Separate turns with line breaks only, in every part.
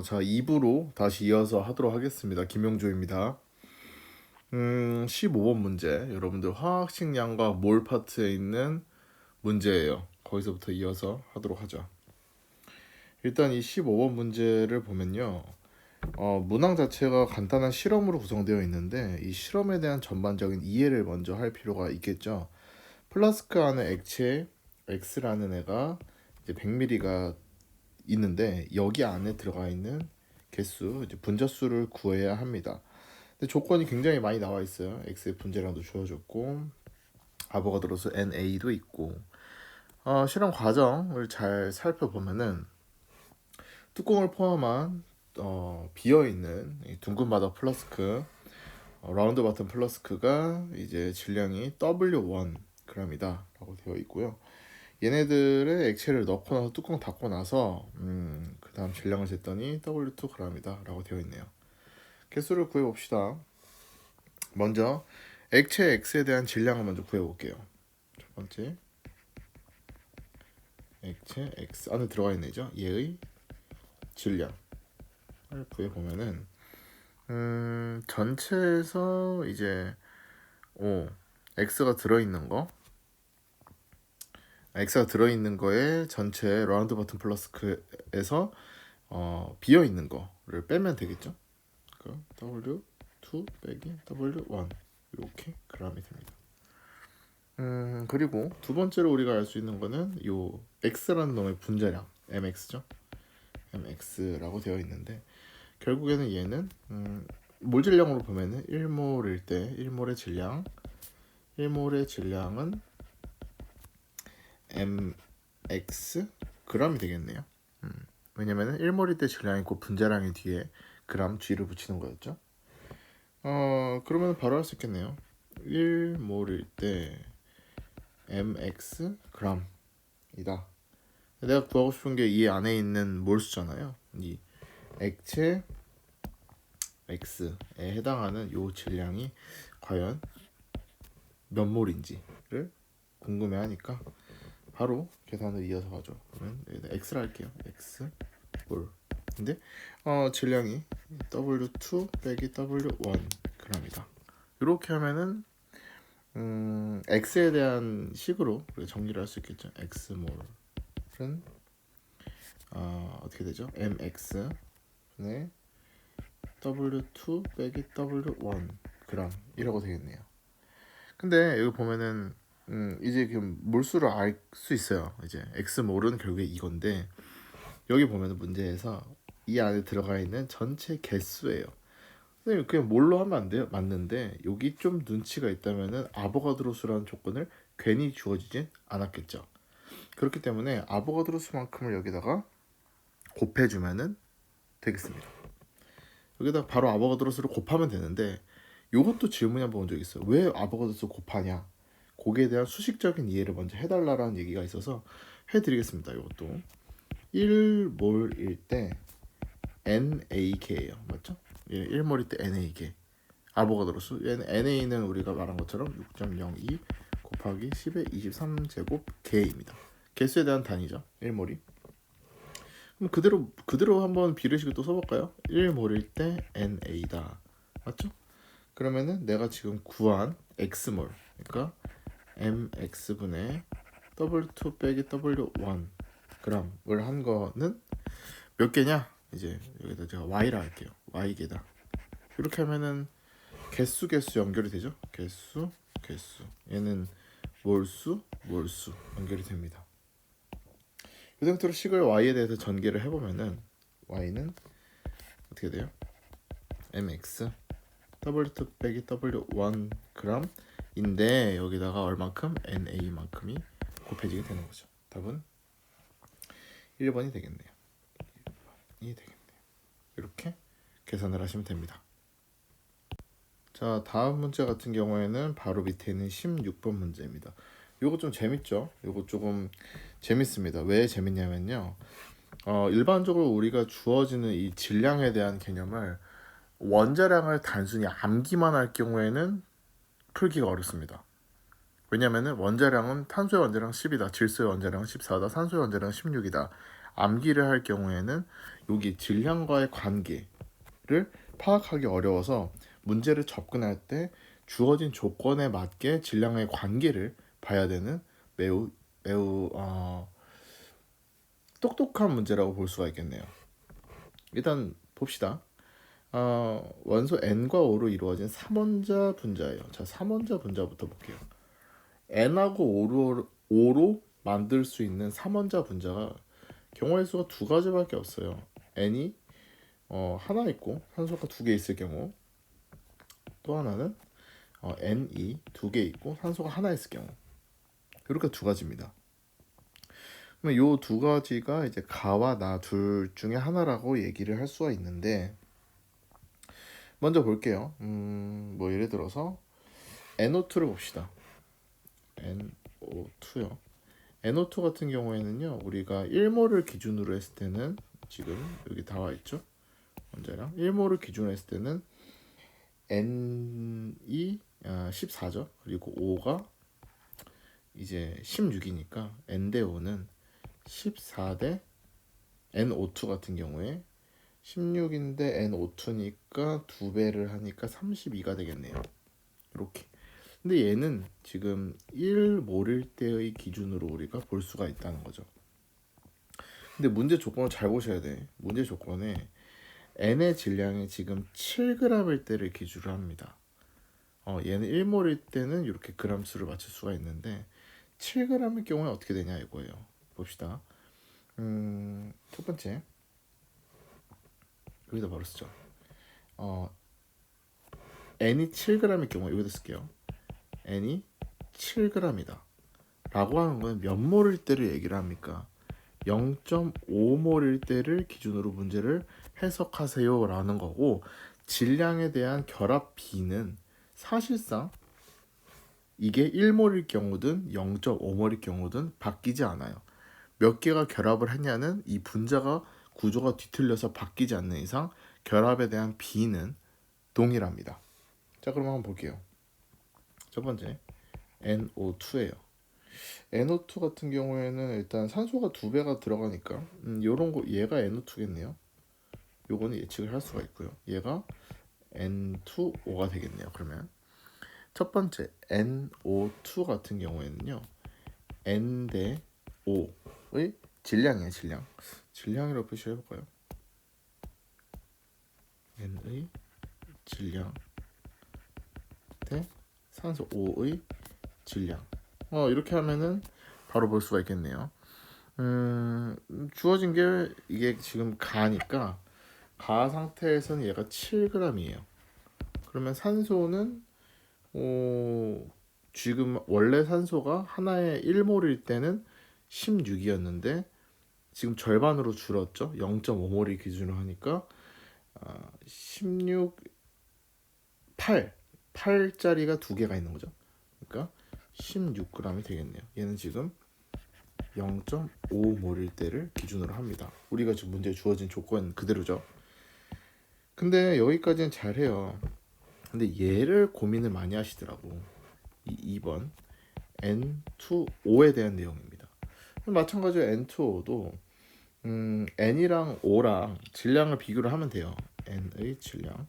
자, 2부로 다시 이어서 하도록 하겠습니다. 김용조입니다. 15번 문제. 여러분들 화학식량과 몰 파트에 있는 문제예요. 거기서부터 이어서 하도록 하죠. 일단 이 15번 문제를 보면요. 문항 자체가 간단한 실험으로 구성되어 있는데 이 실험에 대한 전반적인 이해를 먼저 할 필요가 있겠죠. 플라스크 안에 액체 X라는 애가 이제 100ml가 있는데 여기 안에 들어가 있는 개수, 이제 분자수를 구해야 합니다. 근데 조건이 굉장히 많이 나와 있어요. X의 분자량도 주어졌고 아보가드로수 NA도 있고 실험 과정을 잘 살펴보면은 뚜껑을 포함한 비어 있는 둥근 바닥 플라스크, 라운드 바텀 플라스크가 이제 질량이 W1g이다라고 되어 있고요. 얘네들의 액체를 넣고 나서 뚜껑 닫고 나서 그 다음 질량을 쟀더니 W2g이다 라고 되어 있네요. 개수를 구해봅시다. 먼저 액체 X에 대한 질량을 먼저 구해볼게요. 첫 번째 액체 X 안에 들어가 있는 애죠. 얘의 질량을 구해보면은 전체에서 이제 X가 들어있는 거 X가 들어있는 거에 전체 라운드 버튼 플라스크에서 비어 있는 거를 빼면 되겠죠. 그 W2 빼기 W1 이렇게 g이 됩니다. 그리고 두 번째로 우리가 알 수 있는 거는 요 X라는 놈의 분자량 mx죠. mx라고 되어 있는데 결국에는 얘는 몰 질량으로 보면은 1몰일 때 1몰의 질량은 mx g이 되겠네요. 왜냐면은 1몰일 때 질량이 곧 분자량의 뒤에 그램 g를 붙이는 거였죠. 그러면 바로 할 수 있겠네요. 1몰일 때 mx g이다. 내가 구하고 싶은 게 이 안에 있는 몰수잖아요. 이 액체 X에 해당하는 요 질량이 과연 몇 몰인지를 궁금해하니까 바로 계산을 이어서 가죠. 그러면 X를 할게요. X 몰. 근데 질량이 W2 빼기 W1g이다. 이렇게 하면은 X에 대한 식으로 정리를 할 수 있겠죠. X몰은 어떻게 되죠? mx 분의 W2 빼기 W1g 이라고 되겠네요. 근데 여기 보면은 이제 그럼 몰수를 알 수 있어요. 이제 X몰은 결국에 이건데 여기 보면은 문제에서 이 안에 들어가 있는 전체 개수예요. 선생님 그냥 몰로 하면 안 돼요? 맞는데 여기 좀 눈치가 있다면은 아보가드로 수라는 조건을 괜히 주어지진 않았겠죠. 그렇기 때문에 아보가드로 수만큼을 여기다가 곱해주면은 되겠습니다. 여기다 바로 아보가드로 수를 곱하면 되는데 이것도 질문이 한번 본 적 있어요. 왜 아보가드로 수 곱하냐? 거기에 대한 수식적인 이해를 먼저 해달라는 얘기가 있어서 해드리겠습니다. 이것도 1몰일 때 NaK예요. 맞죠? 예, 1몰일 때 NaK 아보가드로 수. 얘는 Na는 우리가 말한 것처럼 6.02 곱하기 10의 23제곱 K입니다. 개수에 대한 단위죠. 1몰이. 그럼 그대로 한번 비례식을 또 써볼까요? 1몰일 때 NA다. 맞죠? 그러면은 내가 지금 구한 X몰, 그러니까 mx분의 W2 빼기 W1 g을 한 거는 몇 개냐? 이제 여기다 제가 y라 할게요. y개다. 이렇게 하면은 개수 연결이 되죠? 개수 얘는 몰수 연결이 됩니다. 이 상태로 식을 y에 대해서 전개를 해보면은 y는 어떻게 돼요? mx W2 빼기 W1g인데 여기다가 얼만큼? NA만큼이 곱해지게 되는 거죠. 답은 1번이 되겠네요. 1번이 되겠네요. 이렇게 계산을 하시면 됩니다. 자, 다음 문제 같은 경우에는 바로 밑에 있는 16번 문제입니다. 요거 좀 재밌죠? 요거 조금 재밌습니다. 왜 재밌냐면요. 일반적으로 우리가 주어지는 이 질량에 대한 개념을 원자량을 단순히 암기만 할 경우에는 풀기가 어렵습니다. 왜냐면은 원자량은 탄소의 원자량 10이다, 질소의 원자량 14다, 산소의 원자량 16이다. 암기를 할 경우에는 여기 질량과의 관계를 파악하기 어려워서 문제를 접근할 때 주어진 조건에 맞게 질량의 관계를 봐야 되는 매우 똑똑한 문제라고 볼 수가 있겠네요. 일단 봅시다. 원소 n과 5로 이루어진 3원자 분자예요. 자, 3원자 분자부터 볼게요. n하고 5로 만들 수 있는 3원자 분자가 경우의 수가 두 가지밖에 없어요. n이 하나 있고 산소가 두 개 있을 경우, 또 하나는 n이 두 개 있고 산소가 하나 있을 경우, 이렇게 두 가지입니다. 그러면 요 두 가지가 이제 가와 나 둘 중에 하나라고 얘기를 할 수가 있는데, 먼저 볼게요. 뭐 예를 들어서 NO2를 봅시다. NO2요. NO2 같은 경우에는요, 우리가 1몰을 기준으로 했을 때는 지금 여기 나와 있죠. 원자량 1몰을 기준으로 했을 때는 N이 14죠. 그리고 5가 이제 16이니까 N 대 5는 14 대 NO2 같은 경우에 16인데 NO2니까 2배를 하니까 32가 되겠네요. 이렇게. 근데 얘는 지금 1몰일 때의 기준으로 우리가 볼 수가 있다는 거죠. 근데 문제 조건을 잘 보셔야 돼. 문제 조건에 N의 질량이 지금 7g일 때를 기준으로 합니다. 얘는 1몰일 때는 이렇게 그람 수를 맞출 수가 있는데 7g일 경우에 어떻게 되냐 이거예요. 봅시다. 첫 번째 여기다 바로 쓰죠. N이 7g일 경우에 여기다 쓸게요. N이 7g이다 라고 하는 건 몇 몰일 때를 얘기를 합니까? 0.5몰일 때를 기준으로 문제를 해석하세요 라는 거고, 질량에 대한 결합 비는 사실상 이게 1몰일 경우든 0.5몰일 경우든 바뀌지 않아요. 몇 개가 결합을 했냐는 이 분자가 구조가 뒤틀려서 바뀌지 않는 이상 결합에 대한 비는 동일합니다. 자, 그럼 한번 볼게요. 첫 번째 NO2예요. NO2 같은 경우에는 일단 산소가 2배가 들어가니까 요런 거 얘가 NO2겠네요. 요거는 예측을 할 수가 있고요. 얘가 N2O 가 되겠네요. 그러면 첫 번째 NO2 같은 경우에는요, N 대 5의 질량이에요. 질량이라고 표시해 볼까요? N의 질량 대 산소 5의 질량. 이렇게 하면은 바로 볼 수가 있겠네요. 주어진 게 이게 지금 가니까 가 상태에서는 얘가 7g이에요. 그러면 산소는 지금 원래 산소가 하나에 1몰일 때는 16이었는데 지금 절반으로 줄었죠. 0.5몰을 기준으로 하니까 16, 8짜리가 두 개가 있는 거죠. 그러니까 16g이 되겠네요. 얘는 지금 0.5몰일 때를 기준으로 합니다. 우리가 지금 문제에 주어진 조건 그대로죠. 근데 여기까지는 잘해요. 근데 얘를 고민을 많이 하시더라고. 이 2번 N2O에 대한 내용입니다. 마찬가지로 N2O도 N이랑 O랑 질량을 비교를 하면 돼요. N의 질량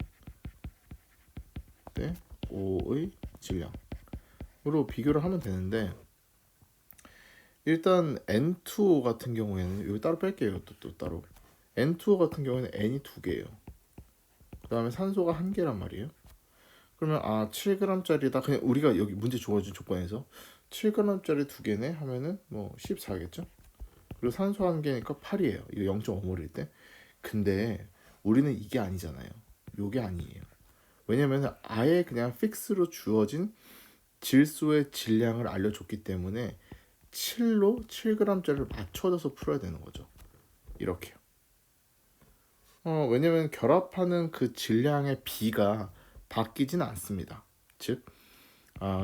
대 O의 질량으로 비교를 하면 되는데, 일단 N2O 같은 경우에는 여기 따로 뺄게요. 또 따로 N2O 같은 경우에는 N이 2개예요. 그 다음에 산소가 1개란 말이에요. 그러면 7g짜리다. 그냥 우리가 여기 문제 주어진 조건에서 7g짜리 2개네 하면은 뭐 14겠죠. 그리고 산소 1개니까 8이에요. 이거 0.5몰일 때. 근데 우리는 이게 아니잖아요. 요게 아니에요. 왜냐면 아예 그냥 픽스로 주어진 질소의 질량을 알려줬기 때문에 7로 7g짜리를 맞춰져서 풀어야 되는 거죠. 이렇게요. 왜냐면 결합하는 그 질량의 비가 바뀌지는 않습니다. 즉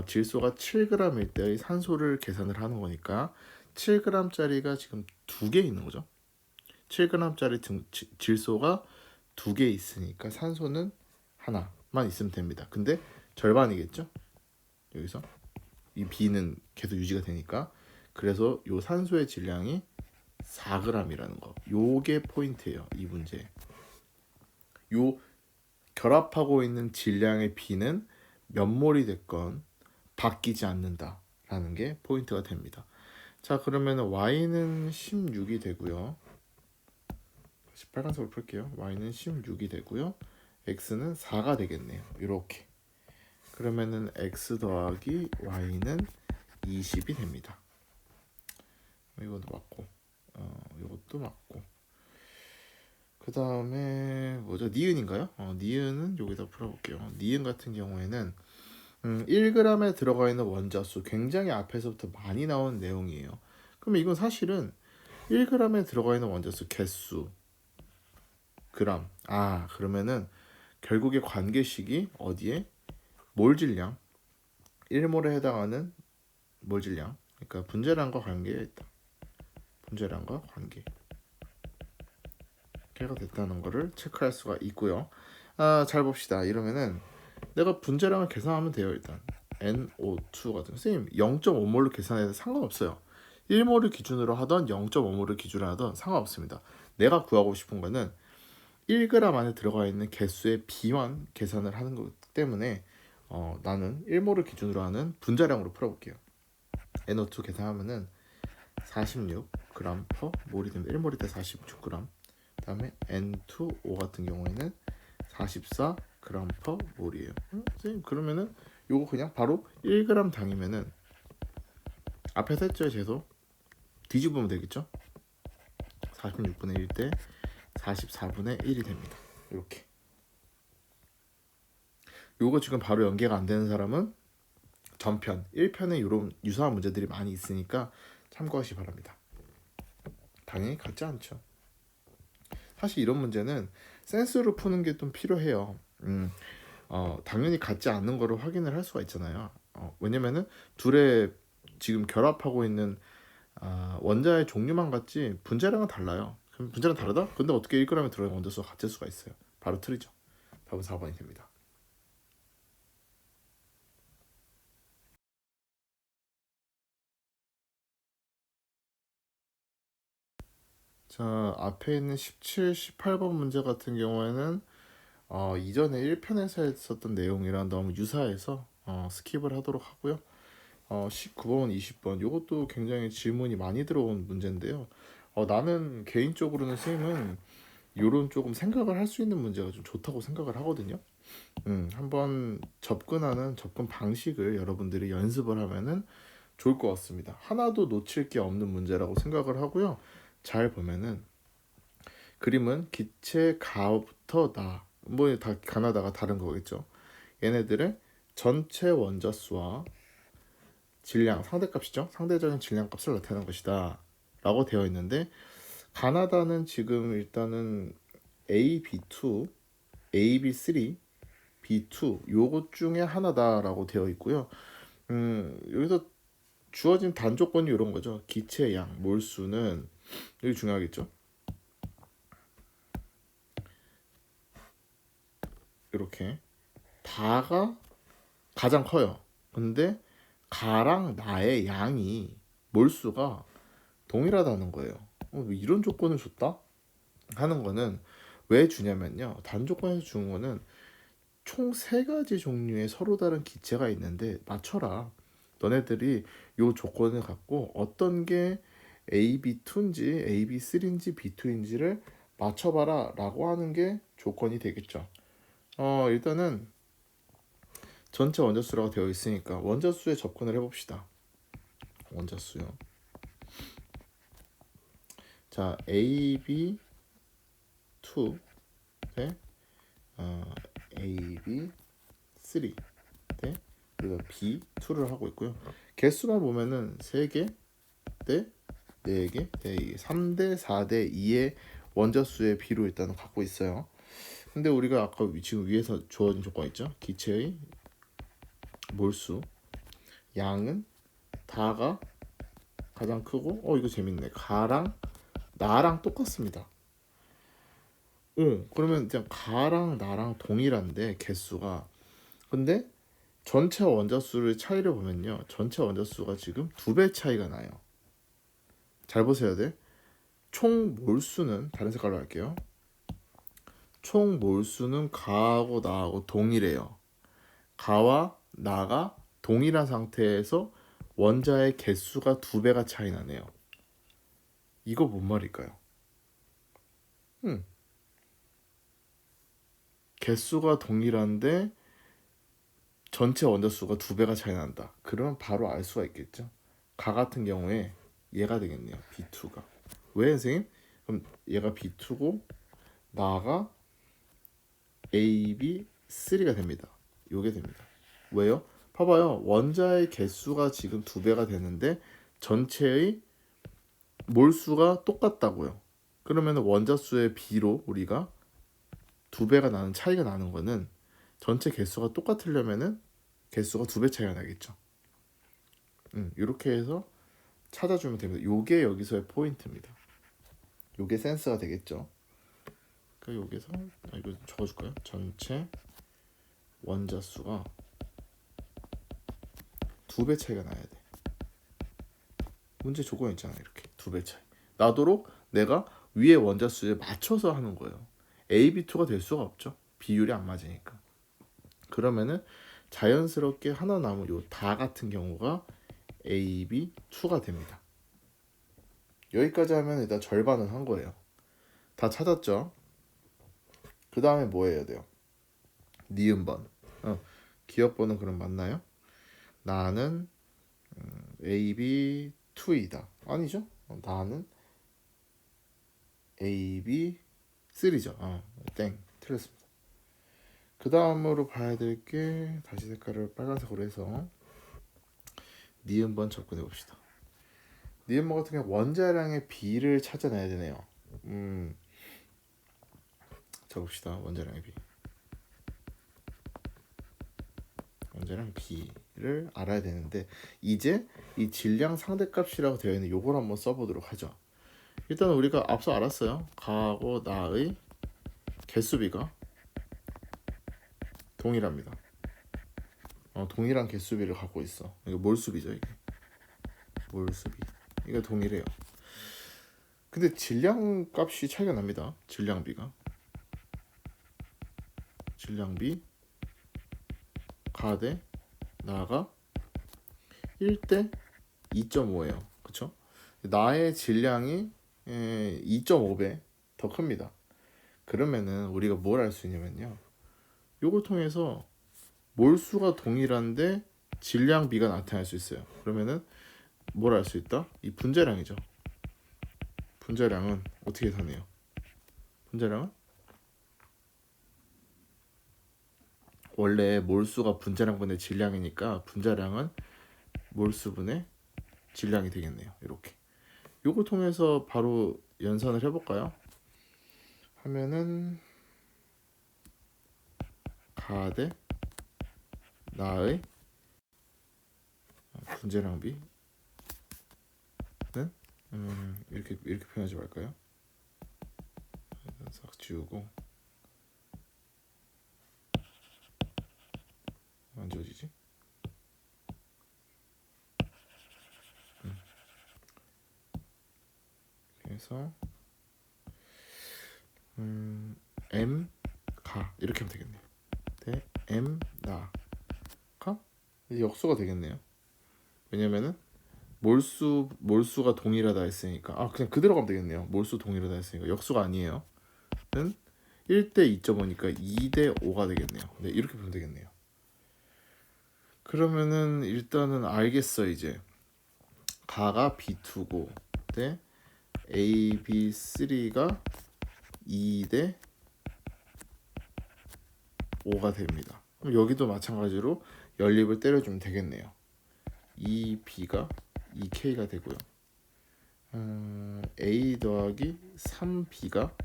질소가 7g일 때의 산소를 계산을 하는 거니까 7g짜리가 지금 2개 있는 거죠. 7g짜리 질소가 2개 있으니까 산소는 하나만 있으면 됩니다. 근데 절반이겠죠? 여기서 이 B는 계속 유지가 되니까. 그래서 요 산소의 질량이 4g이라는 거. 요게 포인트예요. 이 문제. 요 결합하고 있는 질량의 B는 몇 몰이 됐건 바뀌지 않는다라는 게 포인트가 됩니다. 자, 그러면 Y는 16이 되고요. 다시 빨간색으로 풀게요. Y는 16이 되고요. X는 4가 되겠네요. 이렇게. 그러면은 X 더하기 Y는 20이 됩니다. 이것도 맞고, 이것도 맞고. 그 다음에 뭐죠? 니은인가요? 니은은 여기다 풀어볼게요. 니은 같은 경우에는 1g에 들어가 있는 원자수 굉장히 앞에서부터 많이 나온 내용이에요. 그러면 이건 사실은 1g에 들어가 있는 원자수 개수 그람. 그러면은 결국에 관계식이 어디에? 몰 질량 1몰에 해당하는 몰 질량. 그러니까 분자량과 관계에 있다. 분자량과 관계. 가 됐다는 거를 체크할 수가 있고요. 잘 봅시다. 이러면은 내가 분자량을 계산하면 돼요. 일단 NO2 같은 선생님 0.5몰로 계산해도 상관없어요. 1몰을 기준으로 하던 0.5몰을 기준으로 하던 상관없습니다. 내가 구하고 싶은 거는 1g 안에 들어가 있는 개수의 비만 계산을 하는 거기 때문에 나는 1몰을 기준으로 하는 분자량으로 풀어볼게요. NO2 계산하면은 46g per 몰이 됩니다. 1몰일 때 46g. 그다음에 N2O 같은 경우에는 44g per 몰이에요. 선생님 그러면은 요거 그냥 바로 1g 당이면은 앞에서 했죠 제소 뒤집으면 되겠죠. 46분의 1 대 44분의 1이 됩니다. 이렇게. 요거 지금 바로 연계가 안 되는 사람은 전편 1편에 이런 유사한 문제들이 많이 있으니까 참고하시 바랍니다. 당연히 같지 않죠. 사실 이런 문제는 센스로 푸는 게 좀 필요해요. 당연히 같지 않는 거를 확인을 할 수가 있잖아요. 왜냐면은 둘의 지금 결합하고 있는 원자의 종류만 같지 분자량은 달라요. 그럼 분자량 다르다? 근데 어떻게 1g에 들어있는 원자수가 같을 수가 있어요? 바로 틀리죠. 답은 4번이 됩니다. 자, 앞에 있는 17, 18번 문제 같은 경우에는 이전에 1편에서 했었던 내용이랑 너무 유사해서 스킵을 하도록 하고요. 19번, 20번 이것도 굉장히 질문이 많이 들어온 문제인데요. 나는 개인적으로는 쌤은 이런 조금 생각을 할 수 있는 문제가 좀 좋다고 생각을 하거든요. 한번 접근하는 접근 방식을 여러분들이 연습을 하면은 좋을 것 같습니다. 하나도 놓칠 게 없는 문제라고 생각을 하고요. 잘 보면은 그림은 기체 가부터 나, 뭐 다 가나다가 다른 거겠죠. 얘네들의 전체 원자수와 질량, 상대값이죠. 상대적인 질량값을 나타내는 것이다. 라고 되어 있는데 가나다는 지금 일단은 A, B2, A, B3, B2 요것 중에 하나다라고 되어 있고요. 여기서 주어진 단조건이 이런 거죠. 기체의 양, 몰수는 여기 중요하겠죠. 이렇게 다가 가장 커요. 근데 가랑 나의 양이 몰수가 동일하다는 거예요. 왜 이런 조건을 줬다? 하는 거는 왜 주냐면요. 단조건에서 주는 거는 총 3가지 종류의 서로 다른 기체가 있는데 맞춰라. 너네들이 요 조건을 갖고 어떤 게 AB2인지 AB3인지 B2인지를 맞춰봐라 라고 하는 게 조건이 되겠죠. 일단은 전체 원자수라고 되어 있으니까 원자수에 접근을 해봅시다. 원자수요. 자, AB2 대 AB3 대 우리가 B2를 하고 있고요. 개수만 보면은 3개 대 4개 대 3대 4대 2의 원자수의 비로 일단은 갖고 있어요. 근데 우리가 아까 지금 위에서 주어진 조건 있죠? 기체의 몰수 양은 다가 가장 크고 이거 재밌네. 가랑 나랑 똑같습니다. 그러면 그냥 가랑 나랑 동일한데 개수가 근데 전체 원자수의 차이를 보면요. 전체 원자수가 지금 2배 차이가 나요. 잘 보셔야 돼. 총 몰수는 다른 색깔로 할게요. 총 몰수는 가하고 나하고 동일해요. 가와 나가 동일한 상태에서 원자의 개수가 2배가 차이 나네요. 이거 뭔 말일까요? 개수가 동일한데 전체 원자 수가 2배가 차이 난다. 그러면 바로 알 수가 있겠죠. 가 같은 경우에 얘가 되겠네요. B2가. 왜 선생님? 그럼 얘가 B2고 나가 AB3가 됩니다. 요게 됩니다. 왜요? 봐봐요. 원자의 개수가 지금 2배가 되는데 전체의 몰수가 똑같다고요. 그러면 원자 수의 비로 우리가 2배가 나는 차이가 나는 거는 전체 개수가 똑같으려면은 개수가 2배 차이가 나겠죠. 이렇게 해서 찾아주면 됩니다. 요게 여기서의 포인트입니다. 요게 센스가 되겠죠. 그러니까 여기서 이거 적어줄까요? 전체 원자 수가 2배 차이가 나야 돼. 문제 조건 있잖아. 이렇게 2배 차이 나도록 내가 위에 원자 수에 맞춰서 하는 거예요. AB2가 될 수가 없죠. 비율이 안 맞으니까. 그러면은 자연스럽게 하나 남은 요 다 같은 경우가 AB2가 됩니다. 여기까지 하면 일단 절반은 한 거예요. 다 찾았죠? 그 다음에 뭐 해야 돼요? 니은번. 기억번호 그럼 맞나요? 나는 AB2이다. 아니죠? 나는 AB3죠. 땡. 틀렸습니다. 그 다음으로 봐야 될 게 다시 색깔을 빨간색으로 해서 니은번 접근해 봅시다. 니은번 같은 경우 원자량의 비를 찾아내야 되네요. 적읍시다. 원자량의 비. 원자량 B를 알아야 되는데 이제 이 질량 상대값이라고 되어 있는 요걸 한번 써보도록 하죠. 일단 우리가 앞서 알았어요. 가하고 나의 개수비가 동일합니다. 동일한 개수비를 갖고 있어. 이거 몰수비죠. 이게 몰수비. 이거 동일해요. 근데 질량 값이 차이가 납니다. 질량비가. 질량비 가대 나가 1대 2.5예요. 그쵸? 나의 질량이 2.5배 더 큽니다. 그러면은 우리가 뭘 할 수 있냐면요. 요걸 통해서 몰수가 동일한데 질량비가 나타날 수 있어요. 그러면은 뭘 알 수 있다? 이 분자량이죠. 분자량은 어떻게 사네요? 분자량은 원래 몰수가 분자량분의 질량이니까 분자량은 몰수분의 질량이 되겠네요. 이렇게. 요걸 통해서 바로 연산을 해볼까요? 하면은 가대 나의 분자량비는 이렇게 표현하지 말까요? 싹 지우고 안 지워지지? 그래서 M 가 이렇게 하면 되겠네요. 대 M 나가 이제 역수가 되겠네요. 왜냐면은 몰수가 동일하다 했으니까 그냥 그대로 가면 되겠네요. 몰수 동일하다 했으니까 역수가 아니에요. 는 1대 2.5니까 2대 5가 되겠네요. 네, 이렇게 보면 되겠네요. 그러면은 일단은 알겠어. 이제 가가 B2고 대 AB3가 2대 5가 됩니다. 그럼 여기도 마찬가지로 연립을 때려주면 되겠네요. 2B가 2K가 되고요. A 더하기 3B가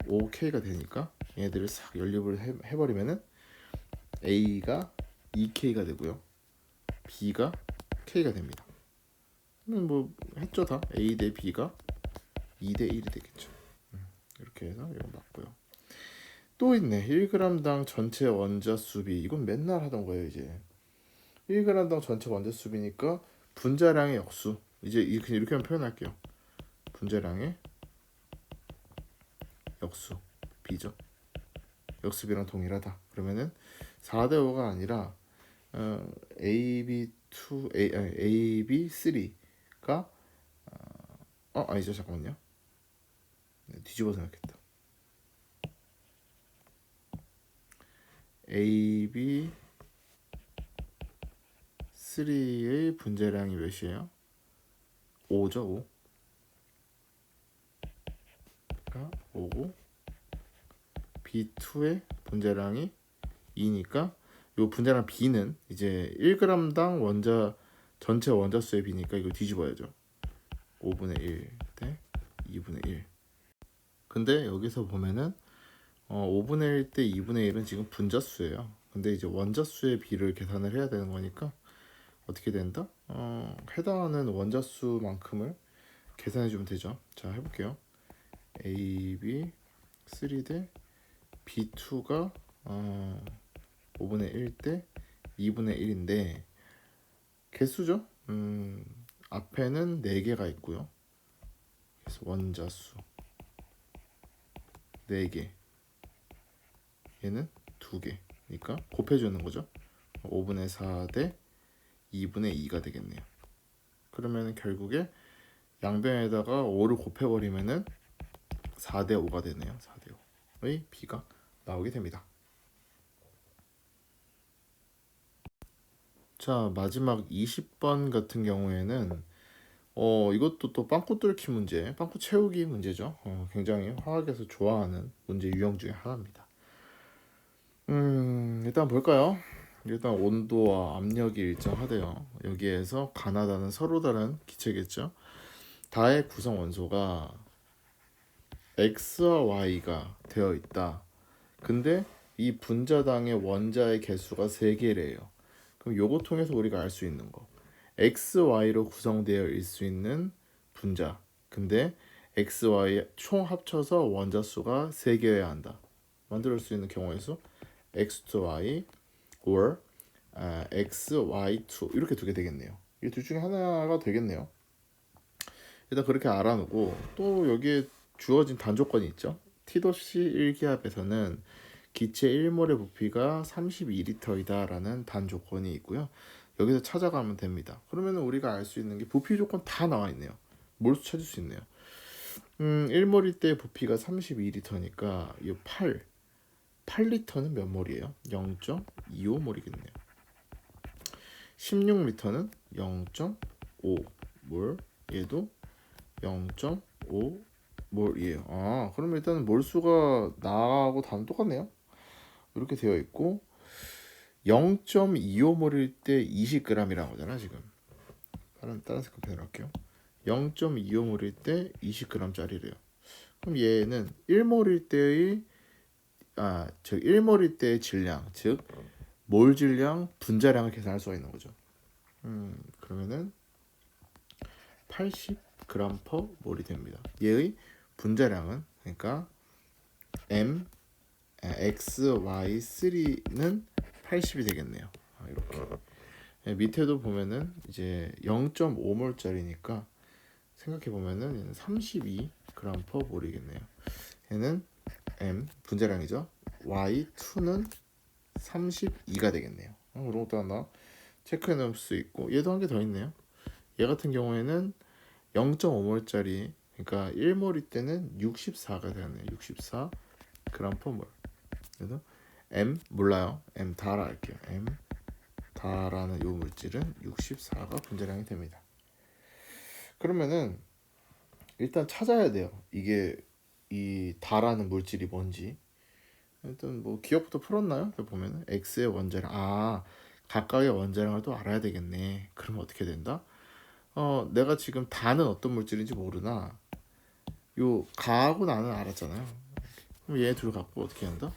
5K가 되니까 얘네들을 싹 연립을 해버리면은 A가 2K가 되고요. B가 K가 됩니다. 그러면 뭐 했죠 다. A 대 B가 2대 1이 되겠죠. 이렇게 해서 이거 맞고요. 또 있네. 1g당 전체 원자 수비. 이건 맨날 하던 거예요. 이제 1g당 전체 원자 수비니까 분자량의 역수. 이제 이렇게 표현할게요. 분자량의 역수 b죠. 역수비랑 동일하다. 그러면은 4대 5가 아니라 AB3가 아니죠. 잠깐만요. 네, 뒤집어 생각했다. AB3의 분자량이 몇이에요? 5죠. 5. 그러니까 5고 B2의 분자량이 2니까 이 분자량 B는 이제 1g당 전체 원자수의 B니까 이거 뒤집어야죠. 5분의 1 대 2분의 1. 근데 여기서 보면은 5분의 1 대 2분의 1은 지금 분자수예요. 근데 이제 원자수의 B를 계산을 해야 되는 거니까 어떻게 된다? 해당하는 원자수만큼을 계산해 주면 되죠. 자, 해볼게요. AB3 대 B2가 5분의 1 대 2분의 1인데 개수죠. 앞에는 4개가 있고요. 그래서 원자수 4개, 얘는 2개니까 곱해주는 거죠. 5분의 4 대 2분의 2가 되겠네요. 그러면 결국에 양변에다가 5를 곱해버리면은 4 대 5가 되네요. 4 대 5의 B가 나오게 됩니다. 자, 마지막 20번 같은 경우에는 이것도 또 빵꾸 뚫기 문제, 빵꾸 채우기 문제죠. 굉장히 화학에서 좋아하는 문제 유형 중에 하나입니다. 일단 볼까요? 일단 온도와 압력이 일정하대요. 여기에서 가나다는 서로 다른 기체겠죠. 다의 구성 원소가 X와 Y가 되어 있다. 근데 이 분자당의 원자의 개수가 3개래요. 그럼 요거 통해서 우리가 알 수 있는 거, X, Y로 구성되어 있을 수 있는 분자. 근데 X, Y 총 합쳐서 원자수가 3개여야 한다. 만들 수 있는 경우의 수 X2Y or XY2 이렇게 2개 되겠네요. 이 둘 중에 하나가 되겠네요. 일단 그렇게 알아놓고 또 여기에 주어진 단조건이 있죠. T-C 1기압에서는 기체 1몰의 부피가 32L이다 라는 단조건이 있고요. 여기서 찾아가면 됩니다. 그러면 우리가 알 수 있는 게 부피 조건 다 나와 있네요. 몰수 찾을 수 있네요. 1몰일 때 부피가 32L니까 이 8L는 몇 몰이에요? 0.25몰이겠네요. 16L는 0.5몰, 얘도 0.5몰이에요. 그럼 일단은 몰수가 나하고 다는 똑같네요. 이렇게 되어 있고 0.25몰일 때 20g이라는 거잖아. 지금 다른 색깔 표현할게요. 0.25몰일 때 20g짜리래요. 그럼 얘는 1몰일 때의 1몰일 때의 질량, 즉 몰 질량, 분자량을 계산할 수가 있는 거죠. 그러면은 80g/몰이 됩니다. 얘의 분자량은 그러니까 XY3는 80이 되겠네요. 이렇게 밑에도 보면은 이제 0.5몰짜리니까 생각해 보면은 32g/몰이겠네요. 얘는 M 분자량이죠. Y2는 32가 되겠네요. 이런 것도 하나 체크해 놓을 수 있고, 얘도 한 개 더 있네요. 얘 같은 경우에는 0.5몰짜리, 그러니까 1몰일 때는 64가 되겠네요. 64g/몰. 그래서 M 몰라요. M 다라 할게요. M 다라는 이 물질은 64가 분자량이 됩니다. 그러면은 일단 찾아야 돼요. 이게 이 다라는 물질이 뭔지. 일단 뭐 기억부터 풀었나요? 보면은 X의 원자량, 각각의 원자량을 또 알아야 되겠네. 그러면 어떻게 된다? 내가 지금 다는 어떤 물질인지 모르나 요 가하고 나는 알았잖아요. 그럼 얘 둘 갖고 어떻게 한다?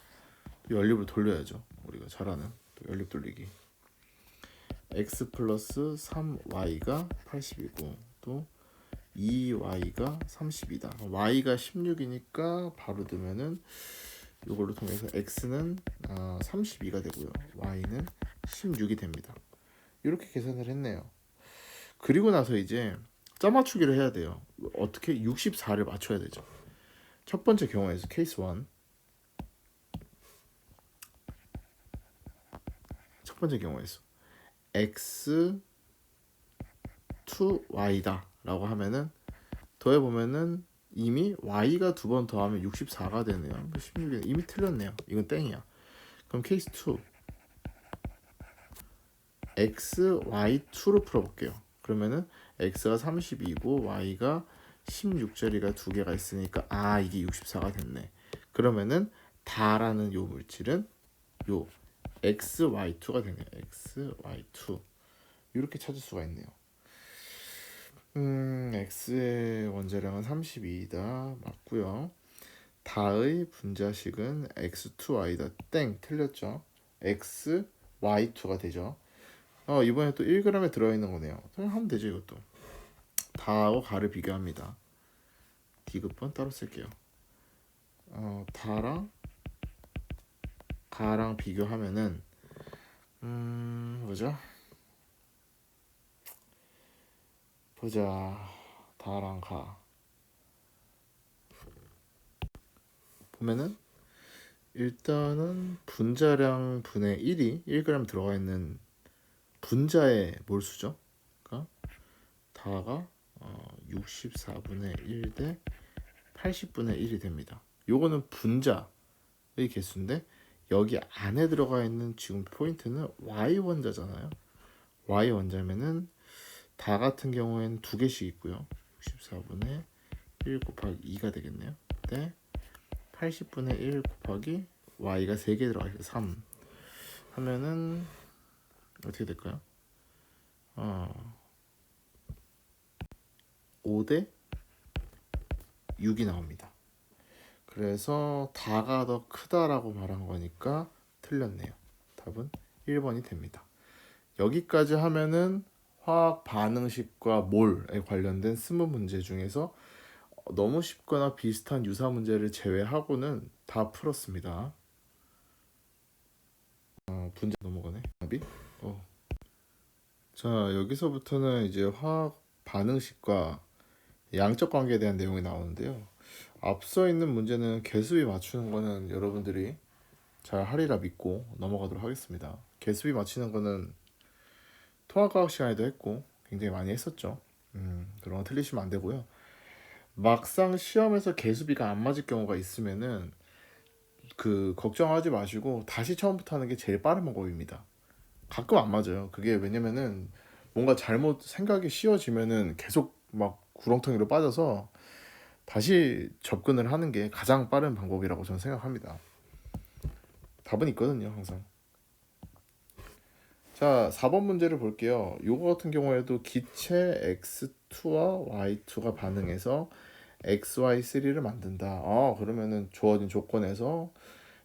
연립을 돌려야죠. 우리가 잘 아는 연립 돌리기. x 플러스 3y가 80이고 또 2y가 30이다. y가 16이니까 바로 두면은 이걸로 통해서 x는 32가 되고요. y는 16이 됩니다. 이렇게 계산을 했네요. 그리고 나서 이제 짜맞추기를 해야 돼요. 어떻게 64를 맞춰야 되죠. 첫 번째 경우에서 케이스 1. 첫 번째 경우에서 x to y다 라고 하면은 더해보면은 이미 y가 두 번 더하면 64가 되네요. 16이 이미 틀렸네요. 이건 땡이야. 그럼 케이스 2 x, y2로 풀어볼게요. 그러면은 x가 32고 y가 16짜리가 두 개가 있으니까 이게 64가 됐네. 그러면은 다라는 요 물질은 요 xy2가 되네요. xy2 이렇게 찾을 수가 있네요. x의 원자량은 32이다. 맞고요. 다의 분자식은 x2y다. 땡 틀렸죠. x y2가 되죠. 이번에 또 1g에 들어있는 거네요. 그냥 하면 되죠. 이것도 다하고 가를 비교합니다. 디귿번 따로 쓸게요. 다랑 가랑 비교하면은 뭐죠? 보자. 다랑 가 보면은 일단은 분자량 분의 1이 1g 들어가 있는 분자의 몰수죠. 그러니까 다가 64분의 1 대 80분의 1이 됩니다. 요거는 분자의 개수인데 여기 안에 들어가 있는 지금 포인트는 y 원자잖아요. y 원자면은 다 같은 경우에는 두 개씩 있고요. 64분의 1 곱하기 2가 되겠네요. 네. 80분의 1 곱하기 y가 3개 들어가 있어요. 3 하면은 어떻게 될까요? 5대 6이 나옵니다. 그래서 다가 더 크다라고 말한 거니까 틀렸네요. 답은 1번이 됩니다. 여기까지 하면은 화학 반응식과 몰에 관련된 스무 문제 중에서 너무 쉽거나 비슷한 유사 문제를 제외하고는 다 풀었습니다. 분자 넘어가네. 답이? 자, 여기서부터는 이제 화학 반응식과 양적 관계에 대한 내용이 나오는데요. 앞서 있는 문제는 개수비 맞추는 거는 여러분들이 잘 하리라 믿고 넘어가도록 하겠습니다. 개수비 맞추는 거는 통합과학 시간에도 했고 굉장히 많이 했었죠. 그런 거 틀리시면 안 되고요. 막상 시험에서 개수비가 안 맞을 경우가 있으면은 걱정하지 마시고 다시 처음부터 하는 게 제일 빠른 방법입니다. 가끔 안 맞아요. 그게 왜냐면은 뭔가 잘못 생각이 씌워지면은 계속 막 구렁텅이로 빠져서 다시 접근을 하는 게 가장 빠른 방법이라고 저는 생각합니다. 답은 있거든요, 항상. 자, 4번 문제를 볼게요. 요거 같은 경우에도 기체 X2와 Y2가 반응해서 XY3를 만든다. 그러면은 주어진 조건에서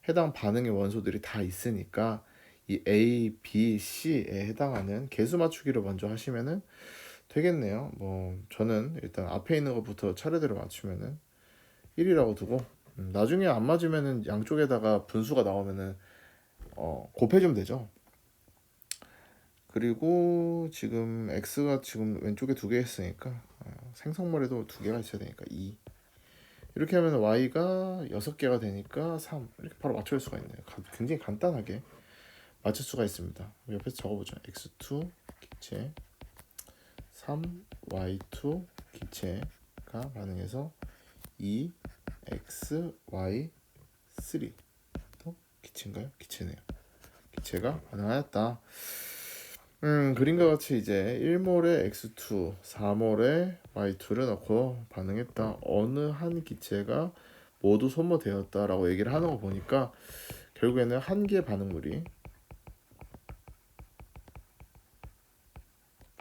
해당 반응의 원소들이 다 있으니까 이 A, B, C에 해당하는 개수 맞추기를 먼저 하시면은 되겠네요. 뭐 저는 일단 앞에 있는 것부터 차례대로 맞추면은 1이라고 두고 나중에 안 맞으면은 양쪽에다가 분수가 나오면은 곱해주면 되죠. 그리고 지금 x가 지금 왼쪽에 두 개 있으니까 생성물에도 두 개가 있어야 되니까 2 이렇게 하면 y가 6개가 되니까 3 이렇게 바로 맞출 수가 있네요. 굉장히 간단하게 맞출 수가 있습니다. 옆에서 적어보죠. x2 기체 3 y2 기체가 반응해서 2 x y 3 또 기체인가요? 기체네요. 기체가 반응하였다. 그림과 같이 이제 1몰에 x2, 4몰에 y2를 넣고 반응했다. 어느 한 기체가 모두 소모되었다라고 얘기를 하는 거 보니까 결국에는 한 개의 반응물이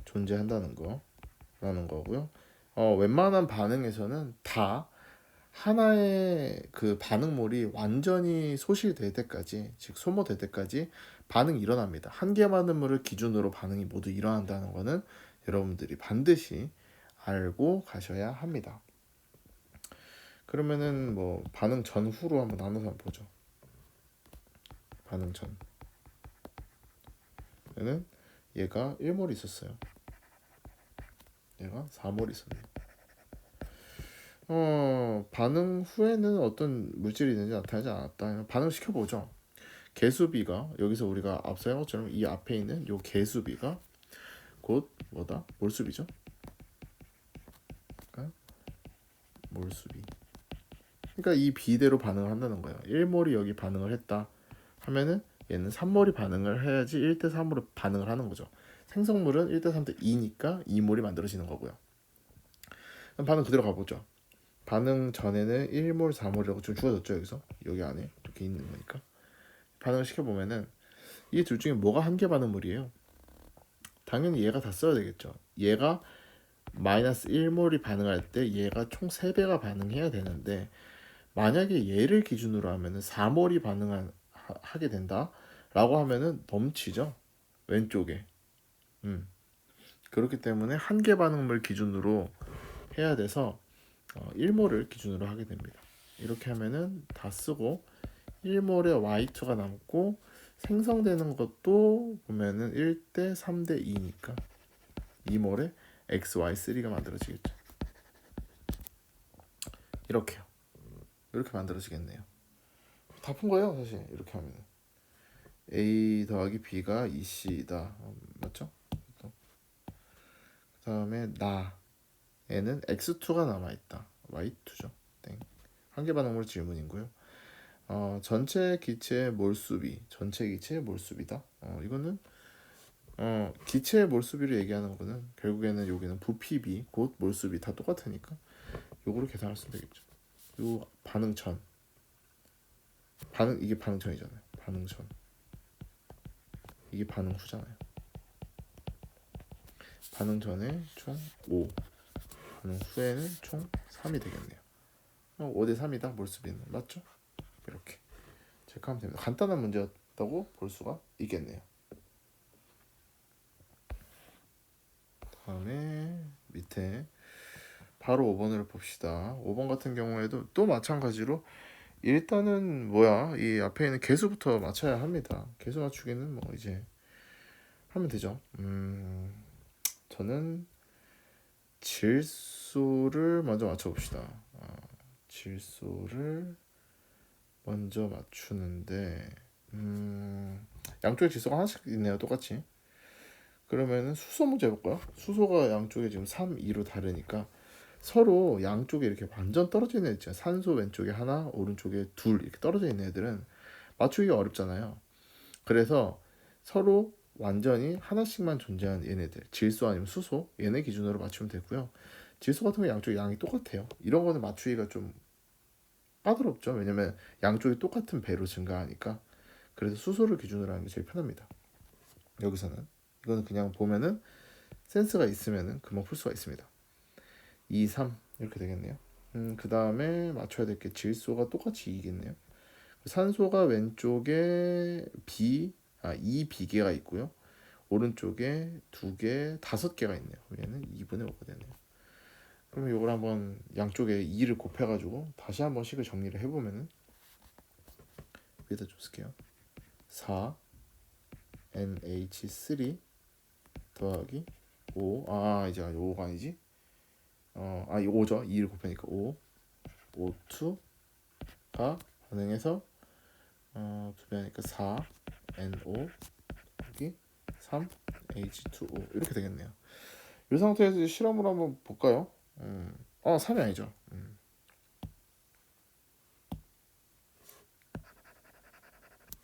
존재한다는 거라는 거고요. 웬만한 반응에서는 다 하나의 그 반응물이 완전히 소실될 때까지, 즉 소모될 때까지 반응이 일어납니다. 한 개의 반응물을 기준으로 반응이 모두 일어난다는 것은 여러분들이 반드시 알고 가셔야 합니다. 그러면은 뭐 반응 전후로 한번 나눠서 한번 보죠. 반응 전. 얘는 얘가 1몰 있었어요. 얘가 4몰 있었네요. 반응 후에는 어떤 물질이 있는지 나타나지 않았다. 반응 시켜보죠. 개수비가 여기서 우리가 앞서 한 것처럼 이 앞에 있는 요 개수비가 곧 뭐다? 몰수비죠. 그러니까 몰수비. 그러니까 이 비대로 반응을 한다는 거예요. 1몰이 여기 반응을 했다 하면은 얘는 3몰이 반응을 해야지 1대 3으로 반응을 하는 거죠. 생성물은 1대 3대 2니까 2몰이 만들어지는 거고요. 그럼 반응 그대로 가보죠. 반응 전에는 1몰, 4몰이라고 좀 주어졌죠. 여기서 여기 안에 이렇게 있는 거니까 반응을 시켜보면은 이 둘 중에 뭐가 한계 반응물이에요? 당연히 얘가 다 써야 되겠죠. 얘가 마이너스 1몰이 반응할 때 얘가 총 3배가 반응해야 되는데 만약에 얘를 기준으로 하면은 4몰이 하게 된다라고 하면은 넘치죠. 왼쪽에. 그렇기 때문에 한계 반응물 기준으로 해야 돼서 1몰을 기준으로 하게 됩니다. 이렇게 하면은 다 쓰고 1몰에 Y2가 남고 생성되는 것도 보면은 1대 3대 2니까 2몰에 XY3가 만들어지겠죠. 이렇게요. 이렇게 만들어지겠네요. 다 푼 거예요, 사실. 이렇게 하면 A 더하기 B가 EC다. 맞죠? 그 다음에 얘는 X2가 남아있다. Y2죠. 땡. 한계 반응물 질문이고요. 전체 기체의 몰수비. 전체 기체의 몰수비다. 이거는 기체의 몰수비를 얘기하는 거는 결국에는 여기는 부피비 곧 몰수비 다 똑같으니까 요거로 계산할 수 되겠죠. 요 반응전 이게 반응전이잖아요. 반응전 이게 반응 후잖아요. 반응 전에 총 5, 반응 후에는 총 3이 되겠네요. 5대 3이다 몰수비는 맞죠? 이렇게 체크하면 됩니다. 간단한 문제였다고 볼 수가 있겠네요. 다음에 밑에 바로 5번을 봅시다. 5번 같은 경우에도 또 마찬가지로 일단은 이 앞에 있는 개수부터 맞춰야 합니다. 개수 맞추기는 뭐 이제 하면 되죠. 저는 질소를 먼저 맞춰봅시다. 질소를 먼저 맞추는데 양쪽에 질소가 하나씩 있네요. 똑같이. 그러면은 수소 문제 해볼까요? 수소가 양쪽에 지금 3, 2로 다르니까 서로 양쪽에 이렇게 완전 떨어져 있는 애 있잖아요. 산소 왼쪽에 하나, 오른쪽에 둘 이렇게 떨어져 있는 애들은 맞추기가 어렵잖아요. 그래서 서로 완전히 하나씩만 존재하는 얘네들, 질소 아니면 수소, 얘네 기준으로 맞추면 되고요. 질소 같은 거 양쪽 양이 똑같아요. 이런 거는 맞추기가 좀 까다롭죠. 왜냐면 양쪽이 똑같은 배로 증가하니까. 그래서 수소를 기준으로 하는 게 제일 편합니다. 여기서는 이거는 그냥 보면은 센스가 있으면은 금방 풀 수가 있습니다. 2, 3 이렇게 되겠네요. 그 다음에 맞춰야 될 게 질소가 똑같이 2겠네요. 산소가 왼쪽에 2비계가 있고요. 오른쪽에 2개, 5개가 있네요. 얘는 2분의 5가 되네요. 그럼 이걸 한번 양쪽에 2를 곱해가지고 다시 한번 식을 정리를 해보면은 위에다 좀 쓸게요. 4 NH3 더하기 5 이제 5가 아니지? 이 5죠. 2를 곱하니까 O2가 반응해서 2배 하니까 4 NO 여기 3 H2O 이렇게 되겠네요. 이 상태에서 이제 실험을 한번 볼까요? 3이 아니죠.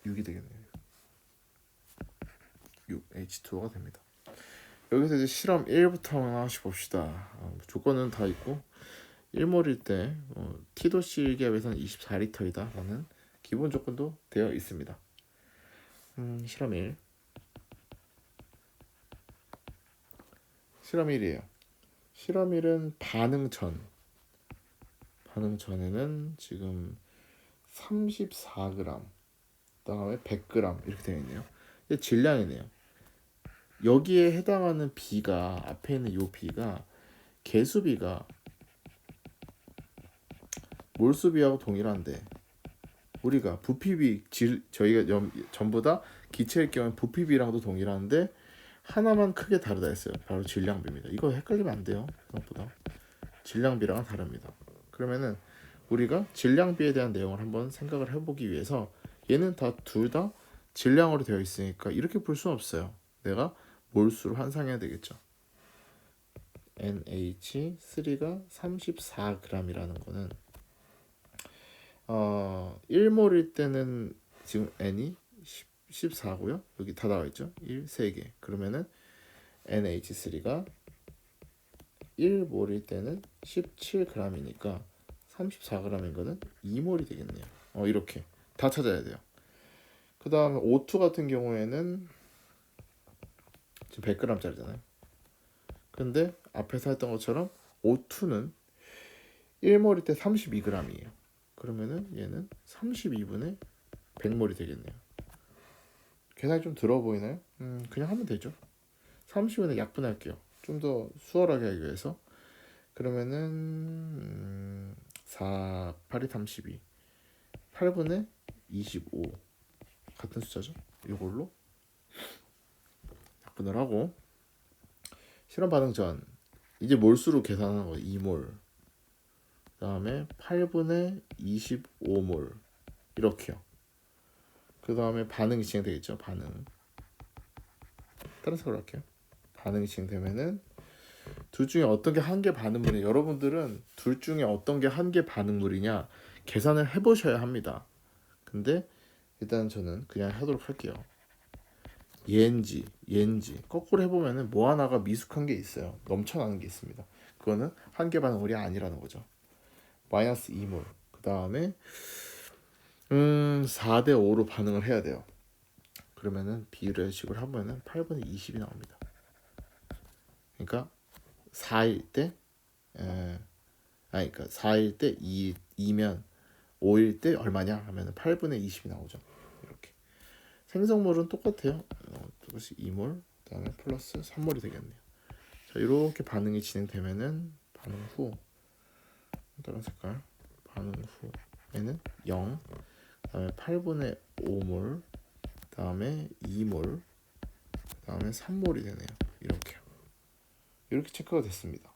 6이 되겠네요. 6 H2O가 됩니다. 여기서 이제 실험 1부터 하나씩 봅시다. 조건은 다 있고 1몰일 때 T도씨 기압에서는 24리터이다 라는 기본 조건도 되어 있습니다. 실험 1 실험 1이에요. 실험 1은 반응 전에는 지금 34g 그다음에 100g 이렇게 되어 있네요. 이게 질량이네요. 여기에 해당하는 B가 앞에 있는 요 B가 개수비가 몰수비하고 동일한데 우리가 부피비 저희가 전부 다 기체일 경우에 부피비랑도 동일한데 하나만 크게 다르다 했어요. 바로 질량비입니다. 이거 헷갈리면 안 돼요. 생각보다 질량비랑은 다릅니다. 그러면은 우리가 질량비에 대한 내용을 한번 생각을 해보기 위해서 얘는 다 둘 다 질량으로 되어 있으니까 이렇게 볼 수는 없어요. 내가 몰수로 환산해야 되겠죠. NH3가 34g이라는 거는 1몰일 때는 지금 N이 14고요. 여기 다 나와 있죠. 1, 3개. 그러면은 NH3가 1몰일 때는 17g이니까 34g인 거는 2몰이 되겠네요. 이렇게 다 찾아야 돼요. 그 다음에 O2 같은 경우에는 지금 100g짜리잖아요. 근데 앞에서 했던 것처럼 O2는 1몰일 때 32g이에요. 그러면은 얘는 32분의 100몰이 되겠네요. 계산이 좀 들어 보이나요? 그냥 하면 되죠. 30분의 약분할게요. 좀 더 수월하게 하기 위해서. 그러면은 4, 8이 32, 8분의 25 같은 숫자죠. 이걸로 약분을 하고 실험 반응 전 이제 몰수로 계산하는 거 2몰. 그다음에 8분의 25몰 이렇게요. 그 다음에 반응이 진행되겠죠. 반응. 다른 색으로 할게요. 반응이 진행되면은 둘 중에 어떤 게 한 개 반응물이냐. 여러분들은 둘 중에 어떤 게 한 개 반응물이냐 계산을 해보셔야 합니다. 근데 일단 저는 그냥 하도록 할게요. 얘인지 거꾸로 해보면은 뭐 하나가 미숙한 게 있어요. 넘쳐나는 게 있습니다. 그거는 한 개 반응물이 아니라는 거죠. 마이너스 2몰. 그 다음에 4대 5로 반응을 해야 돼요. 그러면은 비례식을 하면은 8분의 20이 나옵니다. 그러니까 4일 때 그러니까 4일 때 2면 5일 때 얼마냐 하면은 8분의 20이 나오죠. 이렇게 생성물은 똑같아요. 이것이 2몰 그다음에 플러스 3몰이 되겠네요. 자, 이렇게 반응이 진행되면은 반응 후 다른 색깔 반응 후에는 0 그다음에 8분의 5몰 그다음에 2몰 그다음에 3몰이 되네요. 이렇게 체크가 됐습니다.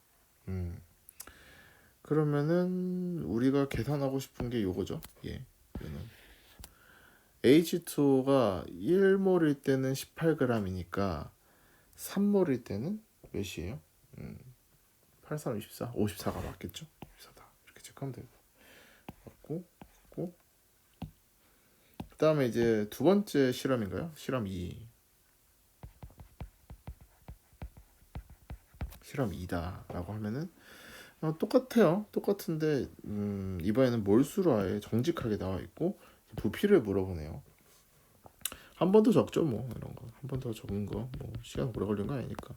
그러면은 우리가 계산하고 싶은 게 요거죠. 예, 이거는 H2O가 1몰일 때는 18g이니까 3몰일 때는 몇이에요? 8, 3, 24, 54가 맞겠죠? 54다. 이렇게 체크하면 되고 맞고 그 다음에 이제 두 번째 실험인가요? 실험 2. 실험 2다 라고 하면은 똑같아요. 똑같은데 이번에는 몰수로 아예 정직하게 나와 있고 부피를 물어보네요. 한 번 더 적죠 뭐 이런 거. 한 번 더 적은 거 뭐 시간 오래 걸린 거 아니니까.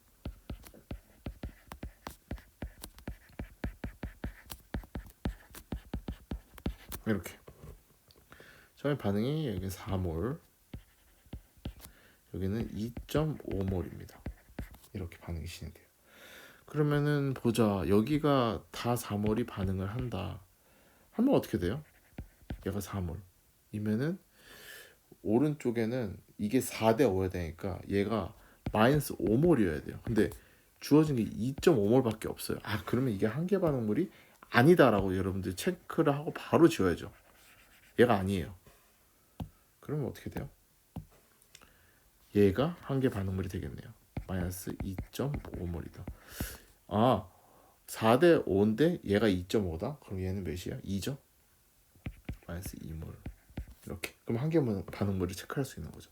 이렇게. 처음에 반응이 여기 4몰, 여기는 2.5몰입니다. 이렇게 반응이 진행돼요. 그러면은 보자. 여기가 다 4몰이 반응을 한다. 하면 어떻게 돼요? 얘가 4몰. 이면은 오른쪽에는 이게 4대 5야 되니까 얘가 마이너스 5몰이어야 돼요. 근데 주어진 게 2.5몰밖에 없어요. 그러면 이게 한 개 반응물이 아니다라고 여러분들 체크를 하고 바로 지워야죠. 얘가 아니에요. 그러면 어떻게 돼요? 얘가 한 개 반응물이 되겠네요. 마이너스 2.5몰이다. 4대 5인데 얘가 2.5다? 그럼 얘는 몇이야? 2죠? 마이너스 2몰. 이렇게. 그럼 한 개 반응물을 체크할 수 있는 거죠.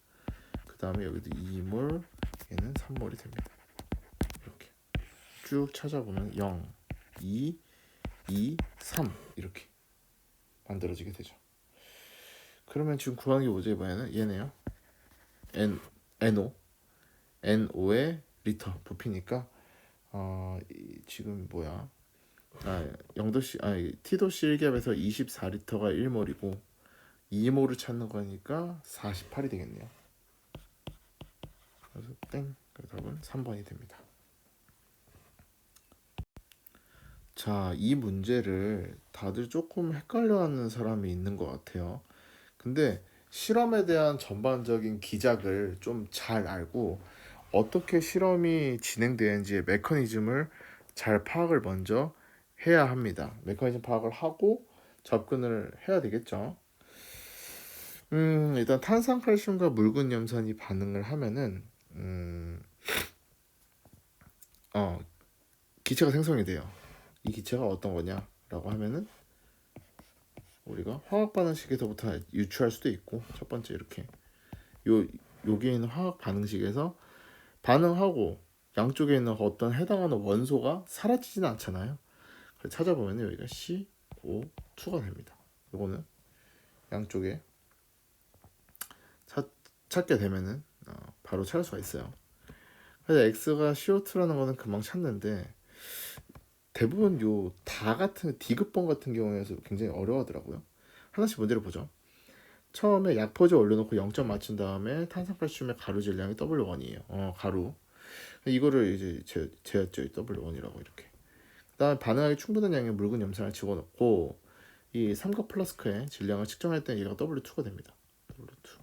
그 다음에 여기도 2몰, 얘는 3몰이 됩니다. 이렇게 쭉 찾아보면 0, 2, 2, 3 이렇게 만들어지게 되죠. 그러면 지금 구하는 게 뭐죠? 이번에는 얘네요. NO NO의 리터 부피니까 지금 뭐야? 0도씨 T도씨 1겹에서 24리터가 1몰이고 2몰을 찾는 거니까 48이 되겠네요. 그래서 그래서 답은 3번이 됩니다. 자, 이 문제를 다들 조금 헷갈려하는 사람이 있는 것 같아요. 근데 실험에 대한 전반적인 기작을 좀 잘 알고 어떻게 실험이 진행되는지의 메커니즘을 잘 파악을 먼저 해야 합니다. 메커니즘 파악을 하고 접근을 해야 되겠죠. 일단 탄산칼슘과 묽은 염산이 반응을 하면은 어, 기체가 생성이 돼요. 이 기체가 어떤 거냐라고 하면은 우리가 화학 반응식에서부터 유추할 수도 있고, 첫 번째 이렇게 여기에 있는 화학 반응식에서 반응하고 양쪽에 있는 어떤 해당하는 원소가 사라지지는 않잖아요. 그래서 찾아보면 여기가 CO2가 됩니다. 이거는 양쪽에 찾게 되면은 바로 찾을 수가 있어요. 그래서 X가 CO2라는 거는 금방 찾는데, 대부분 요 다 같은 디귿번 같은 경우에서 굉장히 어려워하더라고요. 하나씩 문제를 보죠. 처음에 약포즈 올려놓고 0점 맞춘 다음에 탄산칼슘의 가루 질량이 W1이에요. 가루. 이거를 이제 제였죠. W1이라고 이렇게. 그다음에 반응하기 충분한 양의 묽은 염산을 집어넣고 이 삼각 플라스크의 질량을 측정할 때 얘가 W2가 됩니다. W2.